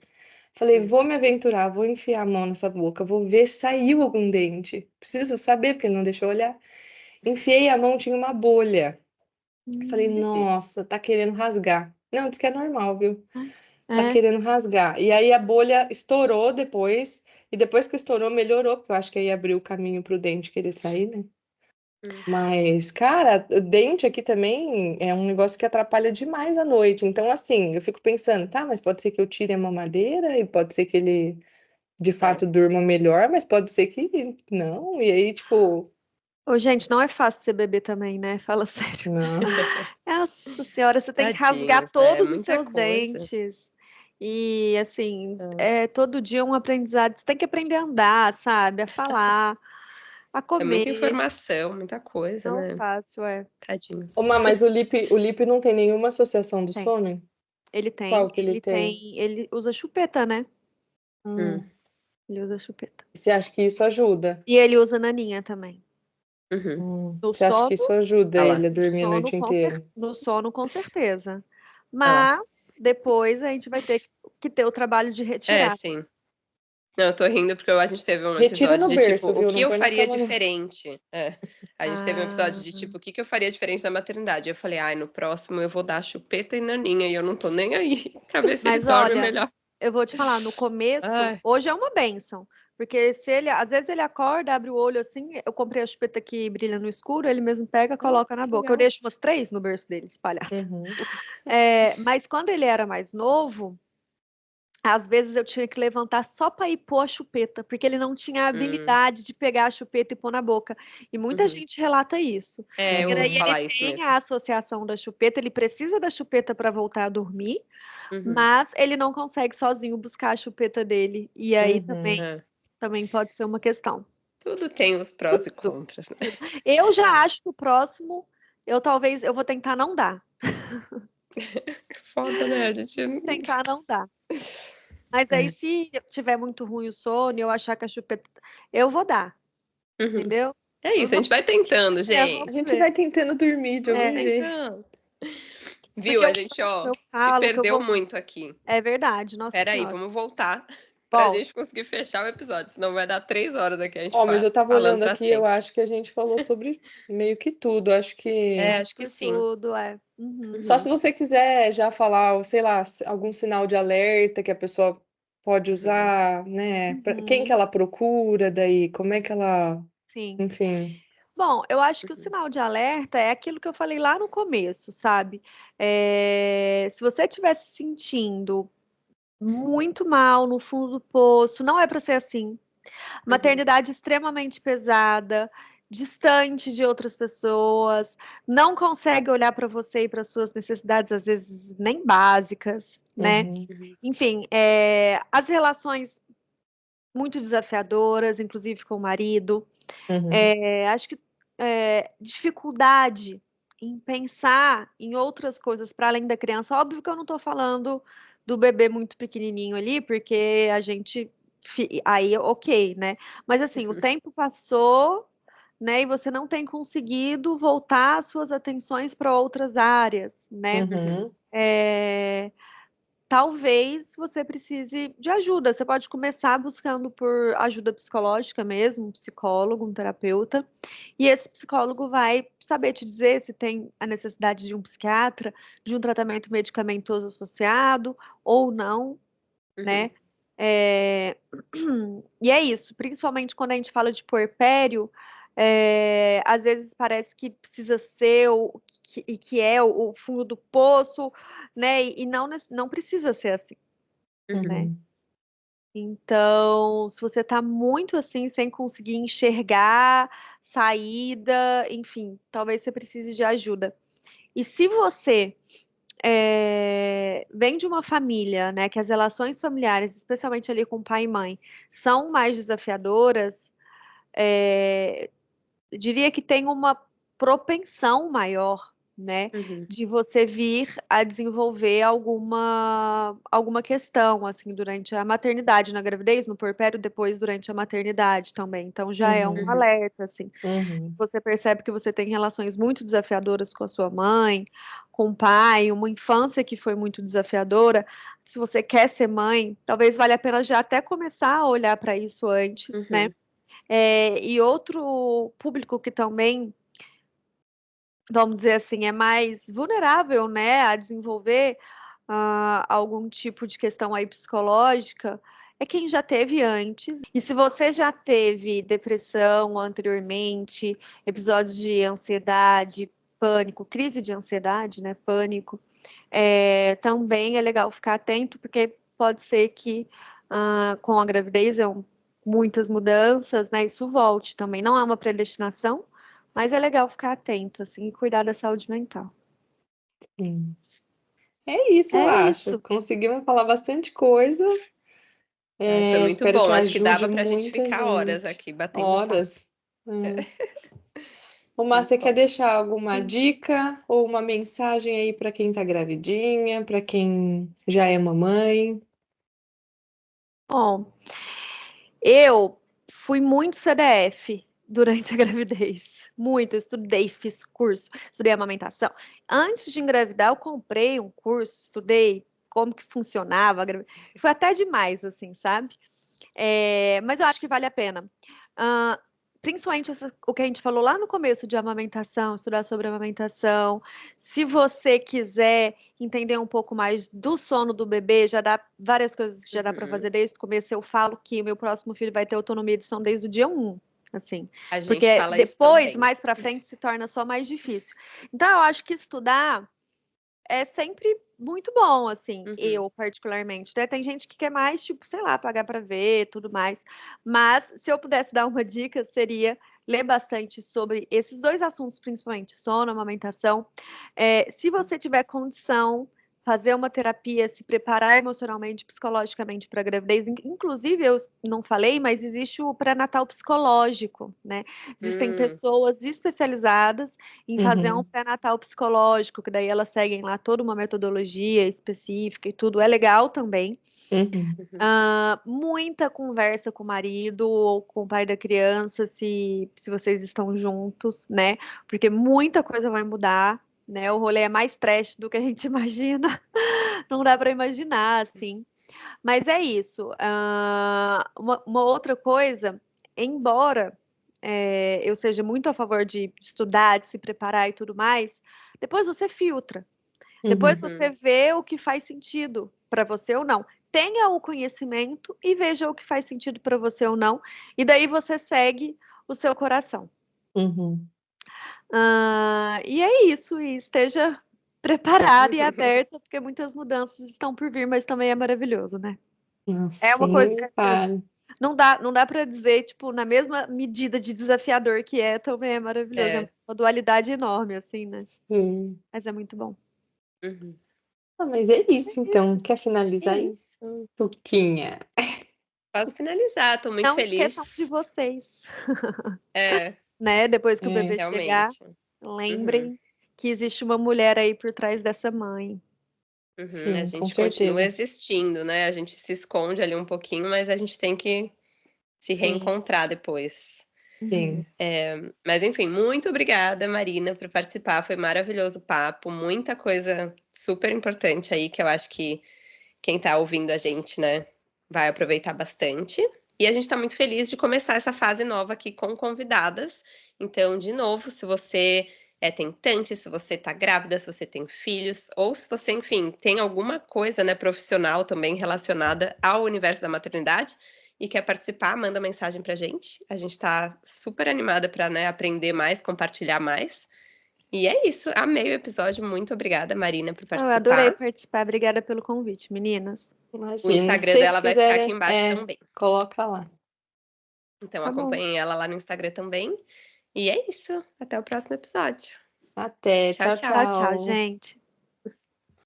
Falei,
Hum.
vou me aventurar, vou enfiar a mão nessa boca, vou ver se saiu algum dente. Preciso saber, porque ele não deixou olhar. Enfiei a mão, tinha uma bolha. Falei, nossa, tá querendo rasgar. Não, diz que é normal, viu? Tá
É.
querendo rasgar. E aí a bolha estourou depois. E depois que estourou, melhorou, porque eu acho que aí abriu o caminho pro dente querer sair, né?
Hum.
Mas, cara, o dente aqui também é um negócio que atrapalha demais a noite. Então, assim, eu fico pensando, tá, mas pode ser que eu tire a mamadeira e pode ser que ele de
É.
fato durma melhor, mas pode ser que não. E aí, tipo,
Ô, gente, não é fácil ser bebê também, né? Fala sério.
não.
Nossa senhora, você tem que rasgar
Tadinhos, né, é
todos os
muita
seus
coisa.
dentes. E assim,
É.
todo dia é um aprendizado. Você tem que aprender a andar, sabe? A falar, a
É muita
comer.
informação, muita coisa,
Não é
né.
fácil, é.
Tadinhos.
Ô, mas o Lipe não tem nenhuma associação do
Tem.
sono?
Ele tem,
Qual que ele
ele
tem?
tem, ele usa chupeta, né?
Hum.
Hum.
Ele usa chupeta.
Você acha que isso ajuda?
E ele usa naninha também.
Uhum.
No
Você acha que
sono,
isso ajuda
Ah
ele
lá.
a dormir a noite inteira?
no sono, com certeza.
Ah lá.
Mas depois a gente vai ter que ter o trabalho de
É,
retirar.
sim. Não, eu tô rindo porque a gente teve um
Retira
episódio
no
de tipo,
berço,
o
viu?
que
Não
eu
põe na
faria
cama, não.
diferente. É. A gente teve um episódio
Ah,
de tipo, o que que eu faria diferente na maternidade? Eu falei, ai, no próximo eu vou dar chupeta e naninha e eu não tô nem aí pra ver se ele
mas
dorme
olha,
melhor.
eu vou te falar, no começo,
Ai.
hoje é uma bênção. Porque se ele, às vezes ele acorda, abre o olho assim, eu comprei a chupeta que brilha no escuro, ele mesmo pega, coloca na
Que
boca. Eu
legal.
deixo umas 3 no berço dele, espalhada.
Uhum.
Mas quando ele era mais novo, às vezes eu tinha que levantar só para ir pôr a chupeta, porque ele não tinha a
Hum.
habilidade de pegar a chupeta e pôr na boca. E muita
Uhum.
gente relata isso.
É, eu
Porque
Uhum.
daí
ouço
ele
falar isso
tem
mesmo.
a associação da chupeta, ele precisa da chupeta para voltar a dormir,
Uhum.
mas ele não consegue sozinho buscar a chupeta dele. E aí
Uhum.
É.
também pode ser uma questão.
Tudo tem os prós e
Tudo,
contras, né.
tudo. Eu já acho que o próximo, eu vou tentar não dar.
Foda, né, a gente
Tentar não dar. Mas aí,
é.
se tiver muito ruim o sono e eu achar que a chupeta. Eu vou dar,
Uhum.
entendeu?
É
Eu
isso, a
vou...
gente vai tentando,
A
Vamos
gente.
gente
ver.
vai tentando dormir de algum jeito.
Tentando. Viu,
Porque
a gente, ó,
eu
se
falo que eu
perdeu
vou.
muito aqui.
É verdade, nossa
Espera aí,
senhora.
vamos voltar pra
Volta.
gente conseguir fechar o episódio, senão vai dar 3 horas aqui a gente
Ó, mas eu tava
falando
olhando
pra
aqui, eu
sempre.
acho que a gente falou sobre meio que tudo. Acho que
É,
Falamos
acho que
por
sim.
tudo, é. Uhum.
só se
Uhum,
você quiser já falar, sei lá, algum sinal de alerta que a pessoa pode
uhum,
usar, né? Quem que
Uhum.
ela procura daí? Como é que ela,
Sim.
enfim.
Bom, eu acho que o
uhum,
sinal de alerta é aquilo que eu falei lá no começo, sabe? Se você estiver se sentindo muito mal no fundo do poço, não é para ser assim.
uhum,
Maternidade extremamente pesada, distante de outras pessoas, não consegue olhar para você e para suas necessidades, às vezes nem básicas, né?
Uhum,
uhum,
Enfim, as relações muito desafiadoras, inclusive com o marido.
uhum,
Acho que dificuldade em pensar em outras coisas para além da criança. Óbvio que eu não estou falando do bebê muito pequenininho ali, porque a gente aí ok, né? Mas assim, o tempo passou, né? E você não tem conseguido voltar as suas atenções para outras áreas, né?
Uhum.
Talvez você precise de ajuda. Você pode começar buscando por ajuda psicológica mesmo, um psicólogo, um terapeuta, e esse psicólogo vai saber te dizer se tem a necessidade de um psiquiatra, de um tratamento medicamentoso associado ou não, né? É, E é isso, principalmente quando a gente fala de puerpério, às vezes parece que precisa ser que é o fundo do poço, né? E não, não precisa ser assim, né?
Uhum.
Então, se você tá muito assim, sem conseguir enxergar saída, enfim, talvez você precise de ajuda. E se você vem de uma família, né, que as relações familiares, especialmente ali com pai e mãe, são mais desafiadoras, diria que tem uma propensão maior, né, de você vir a desenvolver alguma questão, assim, durante a maternidade, na gravidez, no puerpério, depois durante a maternidade também. Então já é um
Uhum.
alerta, assim.
Uhum.
Você percebe que você tem relações muito desafiadoras com a sua mãe, com o pai, uma infância que foi muito desafiadora. Se você quer ser mãe, talvez valha a pena já até começar a olhar para isso antes, né? E outro público que também, vamos dizer assim, é mais vulnerável, né, a desenvolver algum tipo de questão aí psicológica, é quem já teve antes. E se você já teve depressão anteriormente, episódios de ansiedade, pânico, crise de ansiedade, né, pânico, também é legal ficar atento, porque pode ser que com a gravidez muitas mudanças, né, isso volte também. Não é uma predestinação, mas é legal ficar atento, assim, e cuidar da saúde mental.
Sim. É isso, eu
É
acho.
isso.
Conseguimos falar bastante coisa.
Ai, foi muito
Espero que
bom. Acho que
ajude
dava pra gente
muita
ficar horas
gente.
aqui batendo papo.
Horas. Ô, Mar,
Muito
você quer
bom.
deixar alguma dica ou uma mensagem aí para quem tá gravidinha, para quem já é mamãe?
Bom, eu fui muito CDF durante a gravidez. Muito, eu estudei, fiz curso, estudei amamentação. Antes de engravidar, eu comprei um curso, estudei como que funcionava. Foi até demais, assim, sabe? Mas eu acho que vale a pena. Ah, Principalmente o que a gente falou lá no começo de amamentação, estudar sobre amamentação. Se você quiser entender um pouco mais do sono do bebê, já dá várias coisas que já dá para fazer desde o começo. Eu falo que o meu próximo filho vai ter autonomia de sono desde o dia 1, assim,
A gente
porque
fala isso
depois,
também.
mais para frente, se torna só mais difícil. Então, eu acho que estudar é sempre muito bom, assim, eu particularmente, né? Tem gente que quer mais, tipo, sei lá, pagar para ver, tudo mais. Mas se eu pudesse dar uma dica, seria ler bastante sobre esses dois assuntos, principalmente sono, amamentação. Se você tiver condição, fazer uma terapia, se preparar emocionalmente, psicologicamente para a gravidez. Inclusive, eu não falei, mas existe o pré-natal psicológico, né? Existem pessoas especializadas em fazer um
Uhum.
pré-natal psicológico, que daí elas seguem lá toda uma metodologia específica e tudo. É legal também.
Uhum.
Muita conversa com o marido ou com o pai da criança, se vocês estão juntos, né? Porque muita coisa vai mudar, né? O rolê é mais trash do que a gente imagina. Não dá para imaginar, assim. Mas é isso. Uma outra coisa, embora eu seja muito a favor de estudar, de se preparar e tudo mais, depois você filtra. Depois
Uhum.
você vê o que faz sentido para você ou não. Tenha o conhecimento e veja o que faz sentido para você ou não. E daí você segue o seu coração.
Uhum.
E é isso. E esteja preparada e aberta, porque muitas mudanças estão por vir, mas também é maravilhoso, né? É
Nossa,
uma coisa
nem
que
me fale.
não dá para dizer, tipo, na mesma medida de desafiador que é, também é maravilhoso. É
É.
uma dualidade enorme, assim, né?
Sim.
Mas é muito bom.
Uhum.
Mas é isso,
É isso.
então. Quer finalizar aí?
Isso.
Tuquinha.
Posso finalizar, tô muito
Não esqueçam de
feliz.
vocês,
É,
né? Depois que o
É.
bebê chegar,
realmente. Uhum.
lembrem que existe uma mulher aí por trás dessa mãe.
A
Sim, com
gente continua
certeza.
existindo, né, a gente se esconde ali um pouquinho, mas a gente tem que se
Sim.
reencontrar depois.
Sim.
Mas enfim, muito obrigada, Marina, por participar, foi maravilhoso o papo, muita coisa super importante aí que eu acho que quem tá ouvindo a gente, né, vai aproveitar bastante. E a gente tá muito feliz de começar essa fase nova aqui com convidadas. Então, de novo, se você é tentante, se você tá grávida, se você tem filhos, ou se você, enfim, tem alguma coisa, né, profissional também relacionada ao universo da maternidade e quer participar, manda mensagem pra gente. A gente tá super animada pra, né, aprender mais, compartilhar mais. E é isso, amei o episódio. Muito obrigada, Marina, por
Eu adorei
participar.
participar. Obrigada pelo convite, meninas.
O
Imagina. Se
Instagram
vocês
dela vai ficar aqui
quiserem,
embaixo também.
coloca lá.
Então
Tá bom.
acompanhem ela lá no Instagram também. E é isso. Até o próximo episódio.
Até.
Tchau,
Tchau,
tchau.
Tchau,
tchau.
gente.